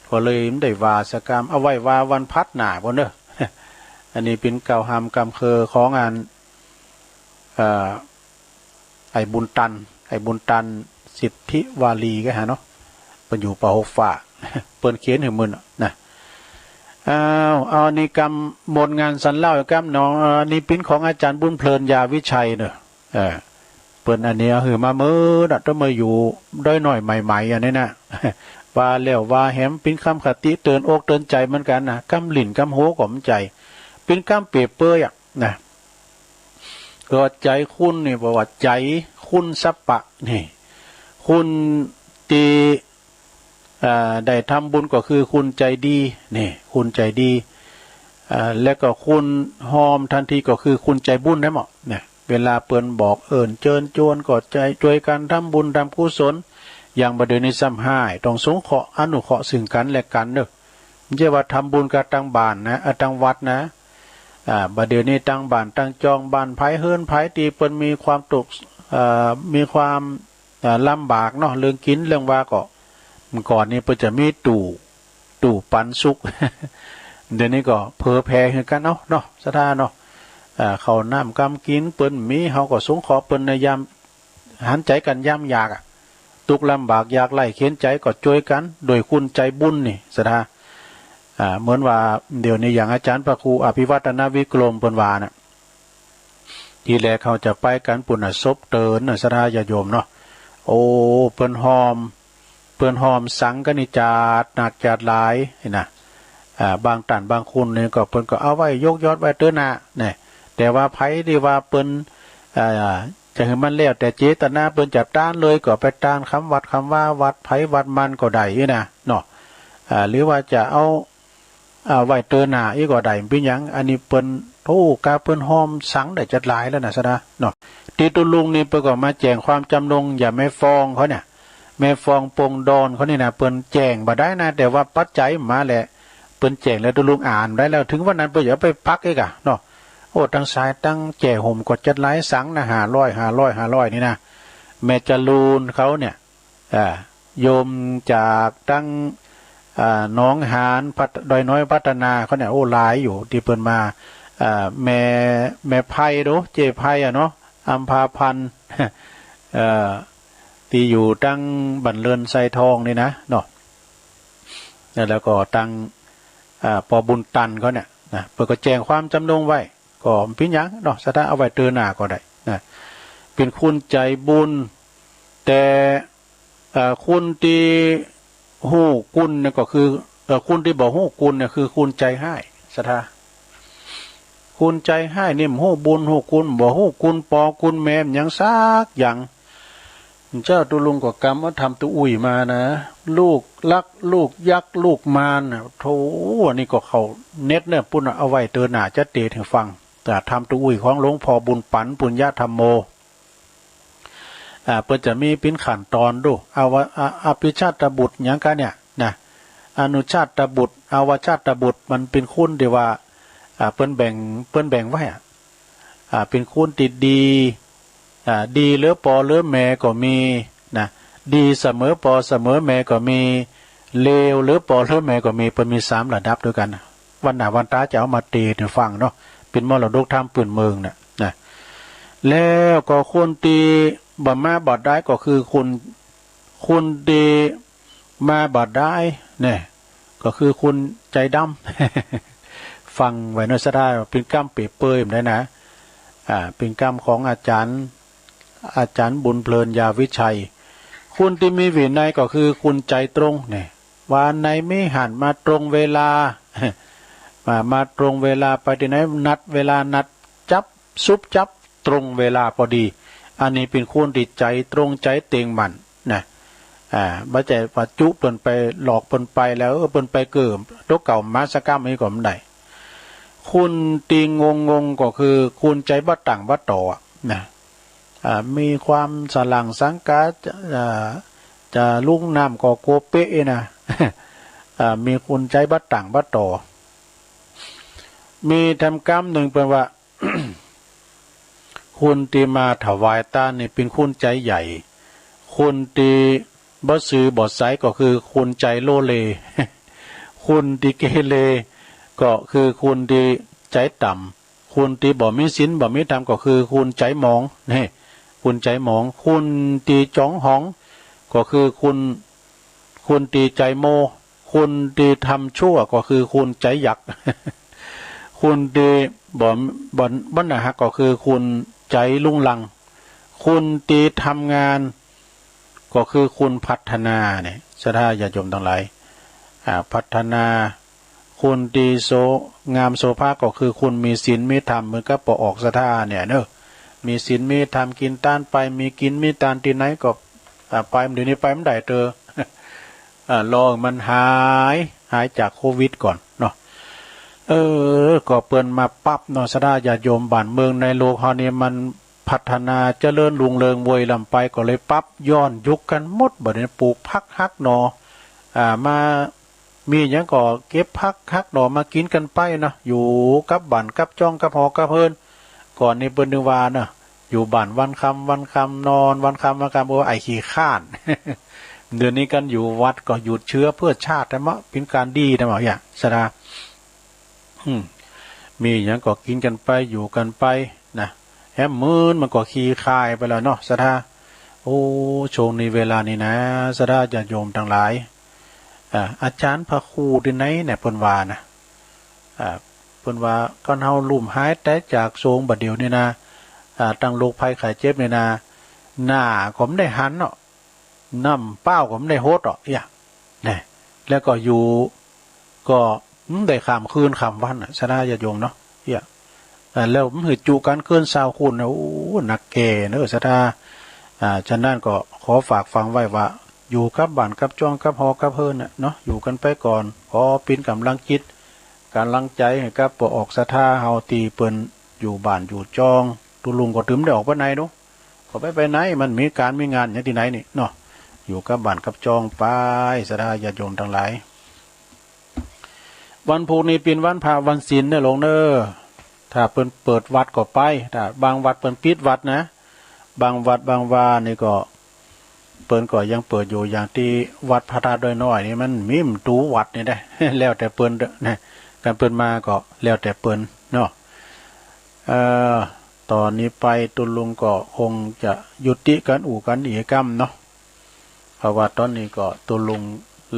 ก็เลยมันได้ว่าสกรรมเอาไว้ว่าวันพัดหน้าพเด้อ อันนี้เป็นเก่าหามกำเคอของงานไอ้บุญตันสิทธิวาลีก็ฮะเนาะเปิ้นอยู่ปะหกฝ่า เปิ้นเขียนให้มึนนะเอานี่กรรมหมดงานสันเล่ากรรมเนาะนี่เป็นของอาจารย์บุญเพลินยาวิชัยเนอะเปิ้นอันนี้คือมามือน่ะต้องมาอยู่ได้หน่อยใหม่ๆอันนี้นะว่าแล้วว่าแหมเป็นคำคติเตือนอกเตือนใจเหมือนกันนะกำหลิ่นกำโหกมใจเป็นกำเปรียบเปรยอ่ะนะก็ใจคุณนี่บอกว่าใจคุณสัพปะนี่คุณตีได้ทำบุญก็คือคุณใจดีนี่คุณใจดีแล้วก็คุณหอมทันทีก็คือคุณใจบุญได้หมดเนี่ยเวลาเปิ้นบอกเเจิญจวนก็ใจช่วยกันทำบุญทำกุศลอย่างบ่ได้ในซ้ำห้ายต้องสงเคราะห์อนุเคราะห์ซึ่งกันและกันเด้อไม่ใช่ว่าทำบุญกับตั้งบ้านนะตั้งวัดนะบ่เดี๋ยวนี้ตั้งบ้านตั้งจองบ้านไผเฮือนไผตีเปิ้นมีความตกมีความลำบากเนาะเรื่องกินเรื่องว่าก็เมื่อก่อนนี้เปิ้นจะมีตู้ปันสุก เดี๋ยวนี้ก็เพอแผ่คือกันเนาะศรัทธาเนาะเข้าน้ำกำกินเปิ้นมีเฮาก็สงเคราะห์เปิ้นในยามหันใจกันยามยากทุกลำบากยากไร้เข็นใจก็ช่วยกันโดยคุณใจบุญนี่ศรัทธาเหมือนว่าเดี๋ยวนี้อย่างอาจารย์พระครูอภิวัตนวิกรมเปิ้นว่าน่ะทีแรกเขาจะไปกันปุ่นศพเตินน่ะศรัทธาญาติโยมเนาะโอ้เปิ้นหอมสังกนิจาดหนักจัดหลายนะบางตันบางคุณเนี่ยก็เปิ้นก็เอาไว้ยกยอดไว้เตือนหน้าเนี่ยแต่ว่าไผที่ว่าเปิ้นจะให้มันแล้วแต่เจตนาเปิ้นจับต้านเลยก็ไปต้านคำวัดคำว่าวัดไผวัดมันก็ได้นะเนาะหรือว่าจะเอาไว้เตือนหน้าอีกก็ได้เป็นหยังอันนี้เปิ้นโอ้กาเปิ้นหอมสังได้จัดหลายแล้วนะซะนะเนาะตีตุลุงนี่เปิ้นก็มาแจ้งความจำนงอย่าไม่ฟ้องเขาเนี่ยแม่ฟองปงดอนเขานี่นะเปิ้นแจ้งบ่ได้นะแต่ว่าปัจจัยมาแหละเปิ้นแจ้งแล้วตุลุงอ่านได้แล้วถึงวันนั้นเปิ้นอย่าไปพักอีกอ่ะเนาะโอ้ทั้งสายตั้งแจ้ห่มกดจัดหลายสังนะ500นี่นะแม่จรูนเขาเนี่ยโยมจากตั้งน้องหานดอยน้อยพัฒนาเขาเนี่ยโอ้หลายอยู่ที่เปิ้นมาแม่ไผ่โดเจไผ่เนาะอัมพาพันธ์ที่อยู่ตั้งบันเลินไซทองนี่นะเนาะแล้วก็ตั้งปอบุญตันเขาเนี่ยนะเพื่อก็แจ้งความจำนงไว้ก็พิญญังเนาะสถาเอาไว้เตือนหน้าก็ได้นะเป็นคุณใจบุญแต่คุณที่หู้กุลเนี่ยก็คือคุณที่บอกหู้กุลเนี่ยคือคุณใจให้สถาคุณใจให้นี่มหู้บุญหู้กุลบอกหู้กุลปอกุลแม่มยังซักอย่างเจ้าตุลุงก็กรรมว่าทำตัวอุ่ยมานะลูกลักลูกยักลูกมารนะโธ่นี่ก็เขาเน็ตเนี่ยปุ่นเอาไว้เตือนหน้าจะเตะถึงฟังแต่ทำตัวอุ่ยของหลวงพ่อบุญปันปุญญาธรรมโมเพื่อจะมีเป็นขันตอนดูเอาว่าอภิชาตบุตรอย่างกันเนี่ยนะอนุชาตบุตรอวชาตบุตรมันเป็นคุณเดียวว่าเปิ้นแบ่งไว้เป็นคุณติดดี ดีหรือปอหรือแม่ก็มีนะดีเสมอปอเสมอแม่ก็มีเลวหรือปอหรือแม่ก็มีเป็นมี3ระดับด้วยกันวันหน้าวันตาจะเอามาตีให้ฟังเนาะเป็นมรดกทางปืนเมืองนะแล้วก็คนตีบ่มาบอดได้ก็คือคุณตีมาบอดได้เนี่ยก็คือคุณใจดำ ฟังไว้หน่อยซะได้เป็นกรรมเปรียบเปรยได้นะเป็นกรรมของอาจารย์บุญเพลินยาวิชัยคุณที่มีวินัยก็คือคุณใจตรงเนี่ยวันไหนไม่หันมาตรงเวลา มาตรงเวลาไปที่ไหนนัดเวลานัดจับตรงเวลาพอดีอันนี้เป็นคนที่ใจตรงใจเต็งมันนะบ่ใจว่าจุเปิ้นไปหลอกเปิ้นไปแล้วเปิ้นไปเกิมตกเก่ามาสกรรมนี้ก็บ่ได้คุณตีงงก็คือคุณใจบ่ตั้งบ่ต่อนะมีความสลังสังกาจะลุ่งน้ำก็โกเป๊ะนะ มีคุณใจบ่ตั้งบ่ต่อมีทำกรรมหนึ่งเป็นว่า คุณตีมาถวายตานี่เป็นคุณใจใหญ่คุณตีบ่ซื้อบ่ใสก็คือคุณใจโลเล คุณตีเกเรก็คือคุณตีใจต่ำคุณตีบ่มีศีลบ่มีธรรมก็คือคุณใจหมองนี่คุณใจหมองคุณตีจ้องหองก็คือคุณตีใจโมคุณตีทำชั่วก็คือคุณใจหยัก คุณตีบ่นะฮะก็คือคุณใจลุ่งลังคุณตีทำงานก็คือคุณพัฒนาเนี่ยศรัทธาญาติโยมทั้งหลายพัฒนาคุณตีโสงามโสภาก็คือคุณมีศีลมีธรรมเหมือนกับปอออกศรัทธาเนี่ยเนอะมีศีลมีธรรมกินต้านไปมีกินมีตานที่ไหนก็ไปเดี๋ยวนี้ไปมันได้เจอ รอมันหายจากโควิดก่อนเนาะก็เปิ้นมาปั๊บเนาะศรัทธาญาติโยมบ้านเมืองในโลกเฮานี่มันพัฒนาเจริญรุ่งเรืองวยลำไปก็เลยปั๊บย้อนยุคกันหมดบัดนี้ปลูกผักฮักหนอมามีหยังก็เก็บผักฮักหนอมากินกันไปเนาะอยู่กับบ้านกับจ้องกับหอกับเพิ่นก่อนนี้เปิ้นนึกว่าเนาะอยู่บ้านวันคำนอนวันคำบ่ไอ้ขี้ข้าน เดือนนี้กันอยู่วัดก็หยุดเชื้อเพื่อชาติแต่มะเป็นการดีนะหมออย่างสดามีอย่างก็กินกันไปอยู่กันไปนะแฮมมืนมันก็ขี้คายไปแล้วเนาะสดาโอ้ชงในเวลานี้นะสดาญาติโยมทั้งหลายอาจารย์พระครูที่ไหนเนี่ยเพิ่นว่านะเพิ่นว่าก่อนเฮาลุ่มหายแต่จากโซงบัดเดียวนี่นะตั้งโรคภัยไข้เจ็บนี่นะหน้าก็ไม่ได้หันเนาะน้ำเป้าก็ไม่ได้โฮดหรอกเนี่ยแล้วก็อยู่ก็ได้ข้ามคืนข้ามวันชนะญาติโยมเนาะแล้วมันหืดจุกันเกินซาวคุณนะโอ้หนักแก่เนอะชนะฉะนั้นก็ขอฝากฟังไว้ว่าอยู่กับบ้านกับจ้องกับหอกับเพิ่นเนาะอยู่กันไปก่อนขอเป็นกำลังจิตการลังใจให้กับปอออกศรัทธาเฮาตีเปิ้นอยู่บ้านอยู่จ้องตุลุงก็ถึมได้ออกไปไหนเนาะก็ไปไหนมันมีการมีงานอย่างที่ไหนนี่เนาะอยู่กับบ้านกับจองไปศรัทธาญาติโยมทั้งหลายวันพุธนี้เป็นวันพระวันศีลเนี่ยลงเด้อถ้าเปิ้นเปิดวัดก็ไปถ้าบางวัดเปิ้นปิดวัดนะบางวัดบางวานี่ก็เปิ้นก็ยังเปิดอยู่อย่างที่วัดพระธาตุดอยน้อยนี่มันมีมตูวัดนี่ได้ แล้วแต่เปิ้นนะการเปิ้นมาก็แล้วแต่เปิ้นเนาะตอนนี้ไปตุลุงก็คงจะยุติกันกันอีกกรรมเนาะเพราะว่าตอนนี้ก็ตุลุง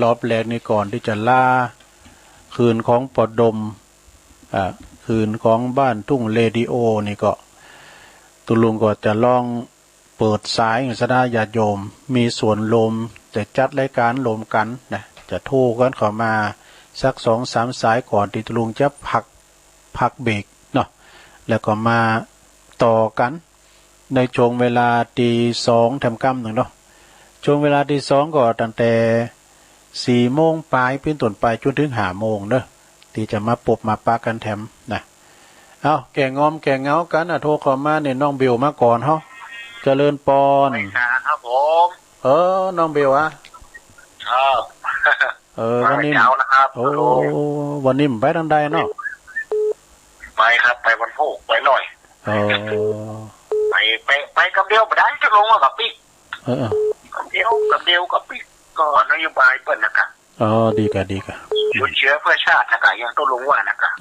รอบแรกนี่ก่อนที่จะล่าคืนของปอดมคืนของบ้านทุ่งเรดิโอนี่ก็ตุลุงก็จะลองเปิดสายศรัทธาญาติโยมมีส่วนลมจะจัดรายการลมกันนะจะโทรกันเข้ามาสัก2-3 สายก่อนที่ตุลุงจะพักเบรกเนาะแล้วก็มาต่อกันในช่วงเวลาตี2ทำกรรมหนึ่งเนาะช่วงเวลาตี2ก็ตั้งแต่4 โมงปลายเป็นต้นไปจนถึง5 โมงเนอะที่จะมาปบมาปากันแถมนะเอาแก่งอมแก่เงากันโทรเข้ามาเนี่ยน้องเบลมาก่อนเฮาเจริญปอนครับผมน้องเบลครับวันนี้โอ้วันนี้ไปทางใดเนาะไปครับไปวันพุธไปหน่อยไป กับเดียวไม่ได้จะลงมากับปิ๊ก เออ กับเดียวกับปิ๊กก็นโยบายเปิดนะครับ อ๋อดีกะ หยุดเชื้อเพื่อชาตินะครับยังต้องลงว่านะครับ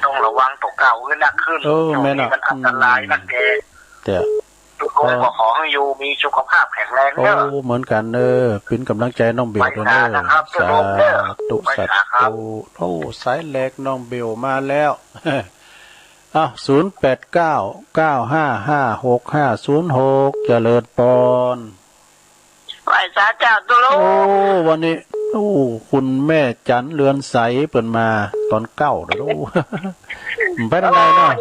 ต้องระวังตกเก่าขึ้นนักขึ้น โอ้แม่น่ะ มันอันตรายนักแก แต่ ทุกคนก็ขอให้อยู่มีสุขภาพแข็งแรง โอ้ เด้อ เหมือนกันเป็นกำลังใจน้องเบลด้วยเด้อ ไปนะครับ สาธุสัตว์โอ้สายแหลกน้องเบลมาแล้ว อ้าว0899555656เจริญปอนไหว้สาเจ้าตุลุ โอ้วันนี้โอ้คุณแม่จันเรือนใสเปิ่นมาตอนเก้าเด้อโอ้ ไปทางไหนเนาะ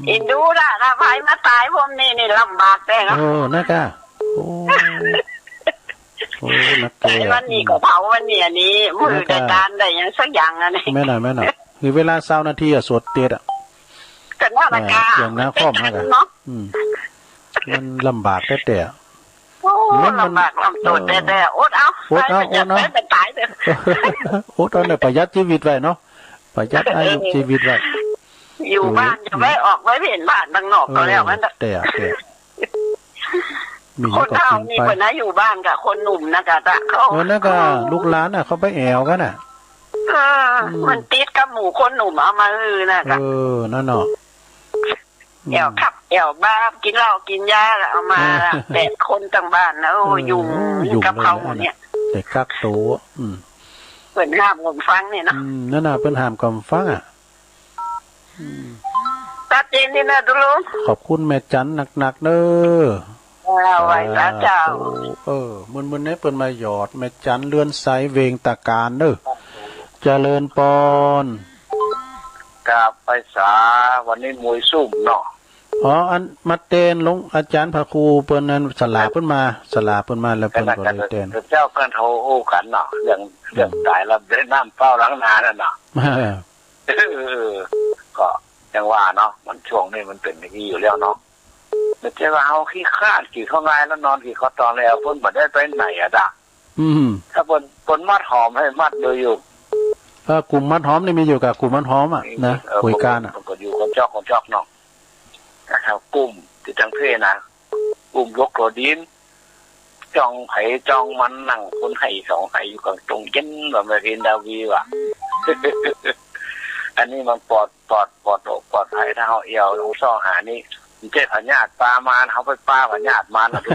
อินดูละถ้าไฟมาตายผมนี่ลำบากแต่เนาะ โอ้นักะโอ้นักเกะ วันนี้ก็เผาวันนี้อันนี้มือได้การได้ยังสักอย่างอันนี้ แม่น่ะคือเวลา20นาทีอ่ะสวดเตียดอ่ะ ก็น่าละกา อย่างน้าครอบมากอ่ะ เนาะ มันลำบากแต่ โอ้ลำบากลำตัวแต่อดเอาไปตายเถอะ โอ้ตอนนี้ประหยัดชีวิตไว้เนาะประหยัดอายุชีวิตไว้ อยู่บ้านจะไม่ออกไม่เห็นบ้านบางนอกก็แล้วมันแต่มี คนเฒ่านี่คนนะอยู่บ้านกับคนหนุ่มนะกะตะเขานั่นก็ลูกหลานน่ะเขาไปแอวกันน่ะมันติดกับหมู่คนหนุ่มเอามานะกะนั่นเนาะแอวขับแอวบ้ากินเหล้ากินยาเอามาแต่คนต่างบ้านนะโอ้ยุ่งกับเขาเนี่ยแต่กักตัวเปิดห้ามผมฟังเนี่ยเนาะนั่นน่ะเป็นห้ามกำฟังอ่ะตัดเจนนี่นะทุลุงขอบคุณแม่จันหนักๆเด้อไหว้พระเจ้ามึนๆให้เปิ้นมาหยอดแม่จันเลื่อนไสเวงตะการเด้อเจริญปอนกราบไปษาวันนี้มวยซุ่มเนาะอ๋ออันมาเตนลงอาจารย์พระครูเปิ้นนั้นสลาเปิ้นมาแล้วเปิ้นก็เลยเตนเจ้ากันโหกันเนาะเรื่องตายแล้วได้น้ำเป้าล้างนานั่นเนาะก็ยังว่าเนาะมันช่วงนี้มันเป็นอย่างนี้อยู่แล้วเนาะแต่จะว่าเอาขี้คาดขี่เข้าง่ายแล้วนอนขี่เขาตอนแล้วเพิ่นบ่ได้ไปไหนอะด่ะถ้าเพิ่นมัดหอมให้มัดโดยอยู่กลุ่มมัดหอมนี่มีอยู่กับกลุ่มมัดหอมอ่ะนะคุยกันอ่ะก็อยู่คนจอกเนาะนะครับกลุ่มที่จังเพนะกลุ่มยกตัวดินจ้องไผจ้องมันนั่งคนไห้สองไห้อยู่กับตรงเย็นแบบมาเรียนดาวีว่ะ อันนี้มันปลอดภัยถ้าเฮาเอวลงซ่อหานี่เจ้าพญาติปลามาเขาไปปลาพญาติมานะดู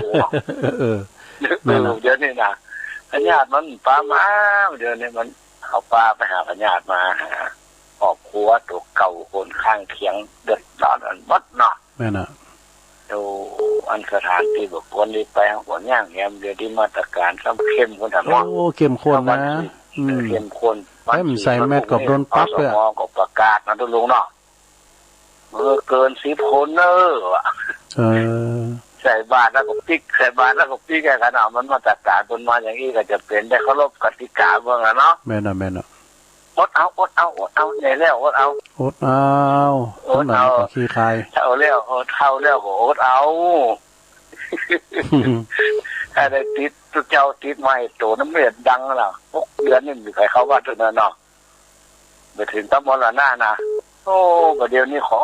เดี๋ยวนี้นะพญาติมันปลามาเดี๋ยวนี้มันเอาปลาไปหาพญาติมาหาครอบครัวตัวเก่าคนข้างเคียงเดือดร้อนหมดเนาะแม่น่ะดูอันสถานที่บุคคลนี้ไปหัวย่างแหมเดี๋ยวที่มาตรการซ้ำเข้มคนทำโอ้เข้มข้นนะเข้มข้นให้มันใส่แมสกับโดนปั๊บเลยก็ประกาศนะทุกลุงเนาะเกิน10 คนเนอะใส่บาตรแล้วก็ปิ๊กแกขนาดมันมาตรการบนมาอย่างนี้ก็จะเป็นได้เคารพกติกาเบื้องแล้วเนาะแม่น่ะอดเอาใหญ่แล้วอดเอาขี้คายเท่าแล้วก็อดเอาถ้าได้ติดเจ้าติดไม่โตน้ำเลือดดังแล้ว6 เดือนนี่มีใครเข้าวัดตัวนั้นเนาะไปถึงตำบลละหน้านะโอ้ประเดี๋ยวนี้ขอ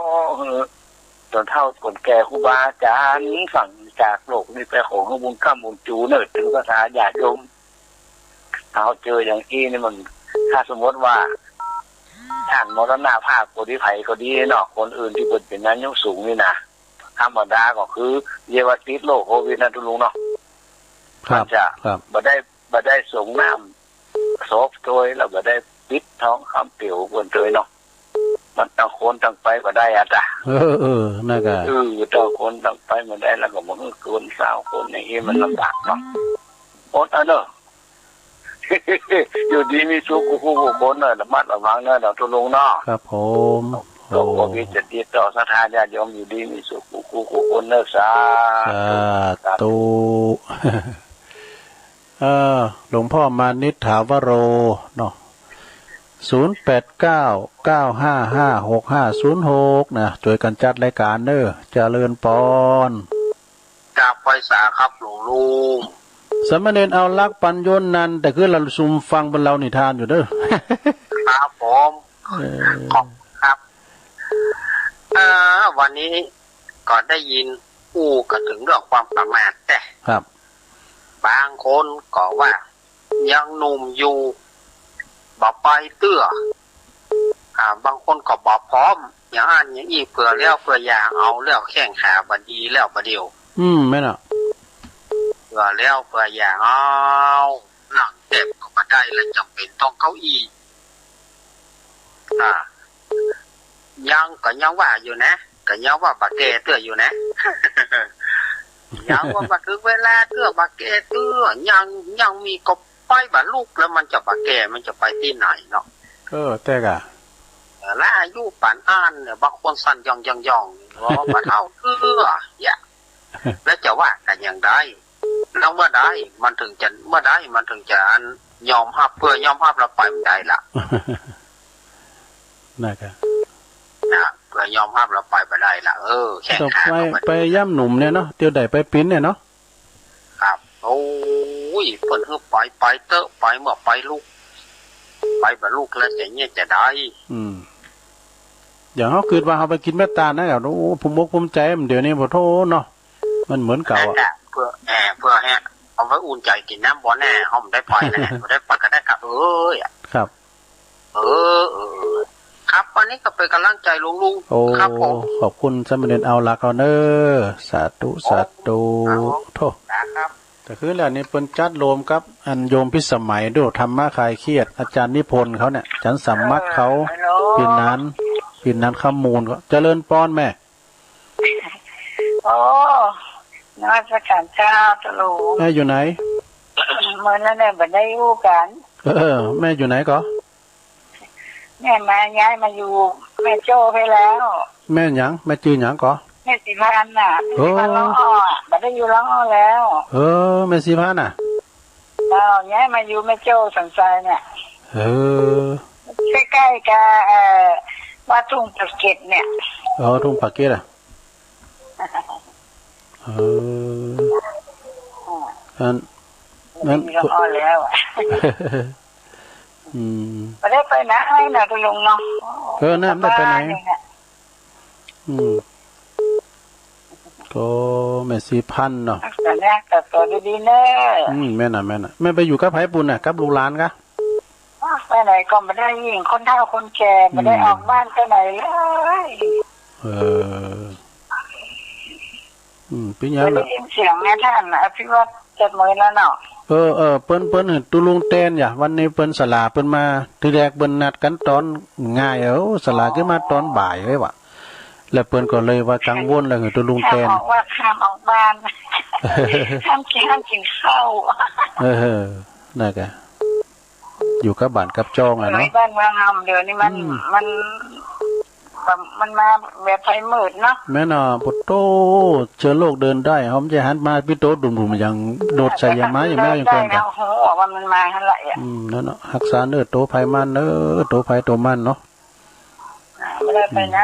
จนเท่าคนแก่ครูบาอาจารย์ฝั่งจากโลกนี่ไปของบุญข้ามบุญจูเนิดถึงภาษาญาติโยมเอาเจออย่างนี้นี่มันถ้าสมมติว่าท่านมรณภาพคนที่ไผ่ก็ดีเนาะคนอื่นที่เป็นนั้นยกสูงนี่นะธรรมดาก็คือเยวติดโรคโควิดนะทุลุงเนาะมันจะบ่ได้ส่งน้ำศพโดยแล้วบ่ได้ปิดท้องคำเปี่ยวบนเตยเนาะมันต่างคนต่างไปก็ได้อ่ะจ้ะน่าก็ต่างคนต่างไปมันได้แล้วก็มันเกิน20 คนอย่างนี้มันลำบากเนาะอดเอาเนอะอยู่ดีมีสุขคู่คนเนอะระมัดระวังเนอะเราทุลุงเนาะครับผมโลกวิจิตรต่อศรัทธาญาติโยมอยู่ดีมีสุขคู่คนเนอะสาธุหลวงพ่อมานิษฐาวโรเนาะ0899555656นะช่วยกันจัดรายการเด้อเจริญปอนจากไฟสาครับหลวงลุงสมณเณรเอาลักปัญญนนันแต่คือเราซุมฟังบรรเลานิทานอยู่เด้อครับผมขอบครับวันนี้ก่อนได้ยิน พูดกันถึงเรื่องความประมาทแต่ ครับ บางคนก็ว่ายังหนุ่มอยู่บ่ไปเตื้อบางคนก็บ่พร้อมอย่างอันอย่างอีเผื่อแล้วเผื่ออยากเอาแล้วแข้งขาบดีแล้วบดเดียวแม่น่ะเผื่อแล้วเผื่ออยากเอาหลังเจ็บก็มาได้และจำเป็นต้องเก้าอี้ยังก็ยังว่าอยู่นะก็ยังว่าบักเกเตื้ออยู่นะ ยังว่าบักถึงเวลาเตื้อบักเกเตื้อยังมีก็ไปบักลูกแล้วมันจะบักเกมันจะไปที่ไหนเนาะแต่กะแล้วอายุป่านอ่านเนี่ยบางคนสั่นย่องว่าบัดเท่าอย่าแล้วจะว่ากันอย่างไรแล้วเมื่อใดมันถึงจะยอมรับเพื่อยอมรับเราไปไม่ได้ละนะครับเพื่อยอมรับเราไปไม่ได้ละแข่งขันไปย่ำหนุ่มเนี่ยเนาะเตียวใดไปปิ้นเนี่ยเนาะครับโอ้ยเพิ่นคือไปเตอะไปเมื่อไปลูกไปบรรลุแล้วจะเนี่ยจะได้อย่างเขาคิดว่าเขาไปกินแม่ตาลนะกับโอ้ภูมิภูมิใจมันเดี๋ยวนี้พอโทษเนาะมันเหมือนเก่าอ่ะเพื่อให้เอาไว้อุ่นใจกินน้ำบ่อแน่เขาไม่ได้ไปแน่ไม่ได้ไปก็ได้กลับครับครับวันนี้ก็เป็นกำลังใจลุงครับผมขอบคุณสมเด็จเอาละก่อนเนอสาธุโทษครับแต่คือแล้วนี่เปิ้นจัดโลมกับอันโยมพิสมัยด้วยธรรมะคลายเครียดอาจารย์นิพนธ์เขาเนี่ยฉันสัมมักเขาปีนั้นข้อมูลก็เจริญป้อนแม่โอ้นวัตการเจ้าตะลุงแม่อยู่ไหนเมื่อนั้นเนี่ยบันได้รู้กันแม่อยู่ไหนก็แม่มาย้ายมาอยู่แม่โจ้ไปแล้วแม่หยังแม่จือหยังก็แม่สิพานน่ะมาล้อบันได้อยู่ล้อแล้วแม่สิพานน่ะย้ายมาอยู่แม่โจ้สันทรายเนี่ยใกล้ๆกับวัดทุ่งปากเกร็ดเนี่ยทุ่งปากเกร็ดอ่ะนั้นล้อแล้วไม่ได้ไปไหนนะคุณลุงเนาะน้ำได้ไปไหนก็แม่สีพันเนาะแต่แรกแต่ตัวดีๆเนอะแม่น่ะแม่ไปอยู่กับไผ่ปุ่นน่ะกับลูกหลานกะไปไหนก็ไม่ได้ยิ่งคนเฒ่าคนแก่ไม่ได้ออกบ้านไปไหนเลยเป็นยังได้ยินเสียงแม่ท่านอภิวัตจัดมือแล้วเนาะเปิ้นเห็นตุลุงเต้นอย่าวันนี้เปิ้นสลาเปิ้นมาทีแรกเปิ้นนัดกันตอนง่ายสลาขึ้นมาตอนบ่ายเลยว่ะแล้วเปิ้นก็เลยว่ากังวลแล้วตุลุงเต้นบอกว่าห้ามออกบ้านห้ามกินข้าวนั่นแกอยู่กับบ้านกับจองอ่ะเนาะบ้านเมืองเฮาเดี๋ยวนี้มันมาแบบไฟมืดเนาะแม่น่ะปุตโตเชื้อโรคเดินได้เขาจะหันมาพี่โตดุ่มๆอย่างโดดใส่ยาไม้อย่างแม่อย่างคนกันว่ามันมาหั่นล่ะนั่นเนาะรักษาเนื้อโตไผมันโตไผโตมันเนาะไม่ได้ไปไหน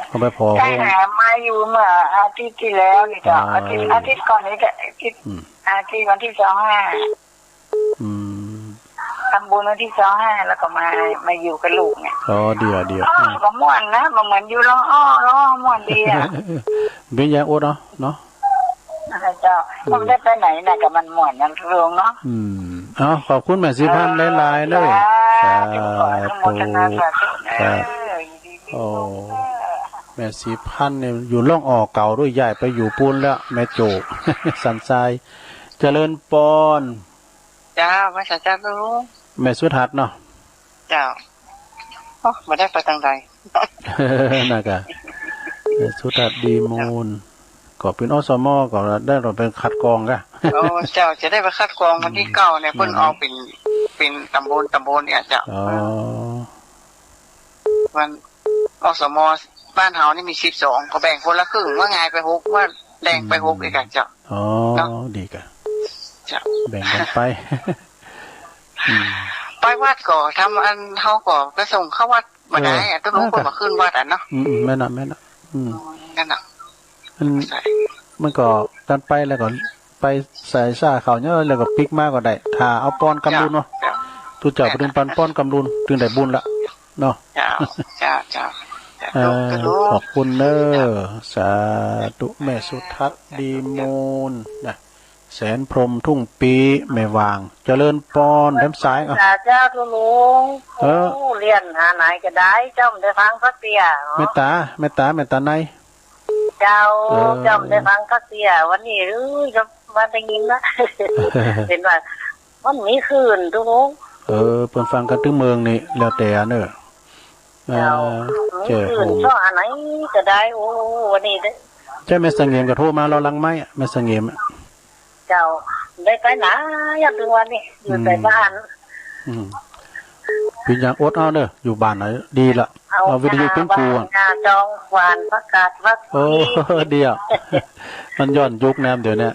เขาไปพอได้หามาอยู่เมื่ออาทิตย์ที่แล้วนี่จ้ะอาทิตย์ก่อนนี้ก็อาทิตย์วันที่ทำบุญวันที่25แล้วก็มาอยู่กับลูกเนี่ยเดี๋ยวก็ม่วนนะเหมือนอยู่ร้องม่วนดีอ่ะเป็นยังอดเนาะเจ้าผมได้ไปไหนน่ะกับมันม่วนนั่นลุงเนาะขอบคุณแม่สิพันธ์หลายๆเลยสาธุแม่สิพันธ์เนี่ยอยู่ล่องออกเก่าด้วยใหญ่ไปอยู่ปูนแล้วแม่โจกสันทรายเจริญปอนจ้ามาสัจจาลุงแม่สุทัศน์เนาะเจ้ามาได้ไปทางใดน่ะกะแม่สุทัศน์ดีมูลก็เป็นอสมก็ได้เราเป็นคัดกรองกะเจ้าจะได้ไปคัดกรองวันที่9เนี่ยเพิ่นเอาเป็นตำบลเนี่ยเจ้าวันอสมบ้านเฮานี่มี12ก็แบ่งคนละครึ่งว่าง่ายไป6ว่าแดงไป6อีกจ้ะดีกะแบ่งกันไปไปวัดก่อทำอันเขาก่อไปส่งเข้าวัดมาได้ต้องรู้คนมาขึ้นวัดเนาะแม่น่ะนั่นน่ะมันก็กันไปแล้วก็ไปใส่ซ่าเขาเนี่ยแล้วก็ปิกมากก็ได้ถ้าเอาป้อนกำลุนเนาะตุเจ้าไปดึงปันป้อนกำลุนถึงได้บุญละเนาะจ้า ขอบคุณเนอสาธุแม่สุทัศน์ดีมูลนะแสนพรหมทุ่งปีแม่วางเจริญปอนแถมสายอ่ะ เจ้าทุลุงเรียนหาไหนก็ได้เจ้าได้ฟังพักเสีย เมตตาใน เจ้าได้ฟังพักเสียวันนี้จะมาได้ยินนะเป็นว่ามันมีคืนทุลุง เพิ่นฟังกันถึงเมืองนี่แล้วแต่เนอะ เจ้าคืนช่อไหนก็ได้โอ้วันนี้ได้ ใช่แม่สังเงมก็โทรมาเราลังไม้อะแม่สังเงมอะ เจ้าได้ไปไหนอยากถึงวันนี้อยู่แต่บ้าน พี่ยังอดเอาเนอะอยู่บ้านไหนดีละเอาวิทยุเป็นครูอ่ะ จองหวานประกาศว่า โอ้เดียวมันย้อนยุคแนมเดี๋ยวนี้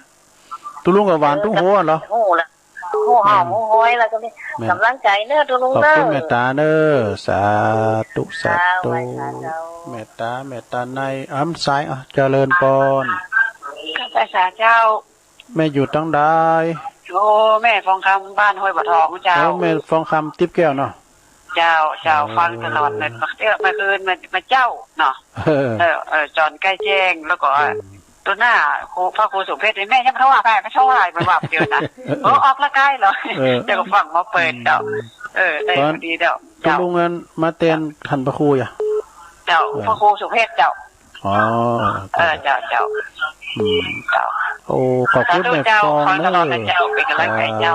ตุลุงกับหวานตุ้งหัวเหรอ โอ้ละโอ้หอมโอ้ห้อยแล้วก็มีกำลังใจเนอะทุลุง ขอบ เนอะ คุณเมตตาเนอะสาธุเมตตาในอ้ำสายอ่ะเจริญปอน ข้าพเจ้า แม่อยู่ตั้งได้ โอ้แม่ฟองคำบ้านห้วยบ่อทองเจ้า แม่ฟองคำติ๊บแก้วเนาะ เจ้าฟังตลอดเลยมาคืนมาเจ้าเนาะจอนใกล้แจ้งแล้วก็ตัวหน้าพระครูสุเพชรแม่ยังไม่เท่าไหร่ไม่เท่าไหร่ไปว่าเดียวนะออกละใกล้เลยเดี๋ยวก็ฟังมาเปิดเจ้าได้ดีเจ้า ตุลุงเงินมาเตียนทันพระครูอ่ะ เจ้าพระครูสุเพชรเจ้า อ๋อ เจ้าโอ้ขอบคุณแม่ฟองเนอะ เจ้าเป็นกำลังใจเจ้า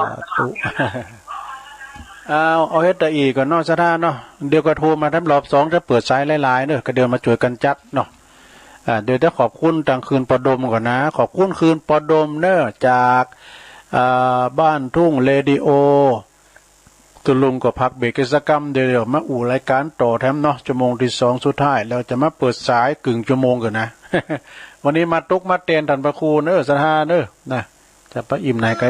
เอาเฮ็ดแต่อีกก่อนเนาะซะท่าเนาะเดี๋ยวก็โทรมาทำรอบสองจะเปิดสายหลายๆเนอะก็เดินมาช่วยกันจัดเนาะเดี๋ยวจะขอบคุณทางคืนปอดมก่อนนะขอบคุณคืนปอดมเนอะจากบ้านทุ่งเรดิโอตุลุงก็พักเบรกกิจกรรมเดี๋ยวมาอู่รายการต่อแถมเนาะชั่วโมงที่2สุดท้ายแล้วจะมาเปิดสายกึ่งชั่วโมงก่อนนะ วันนี้มาตุกมาเตนทันพระครูเนอะซะท่าเนอะนะจะไปอิ่มไหนไกล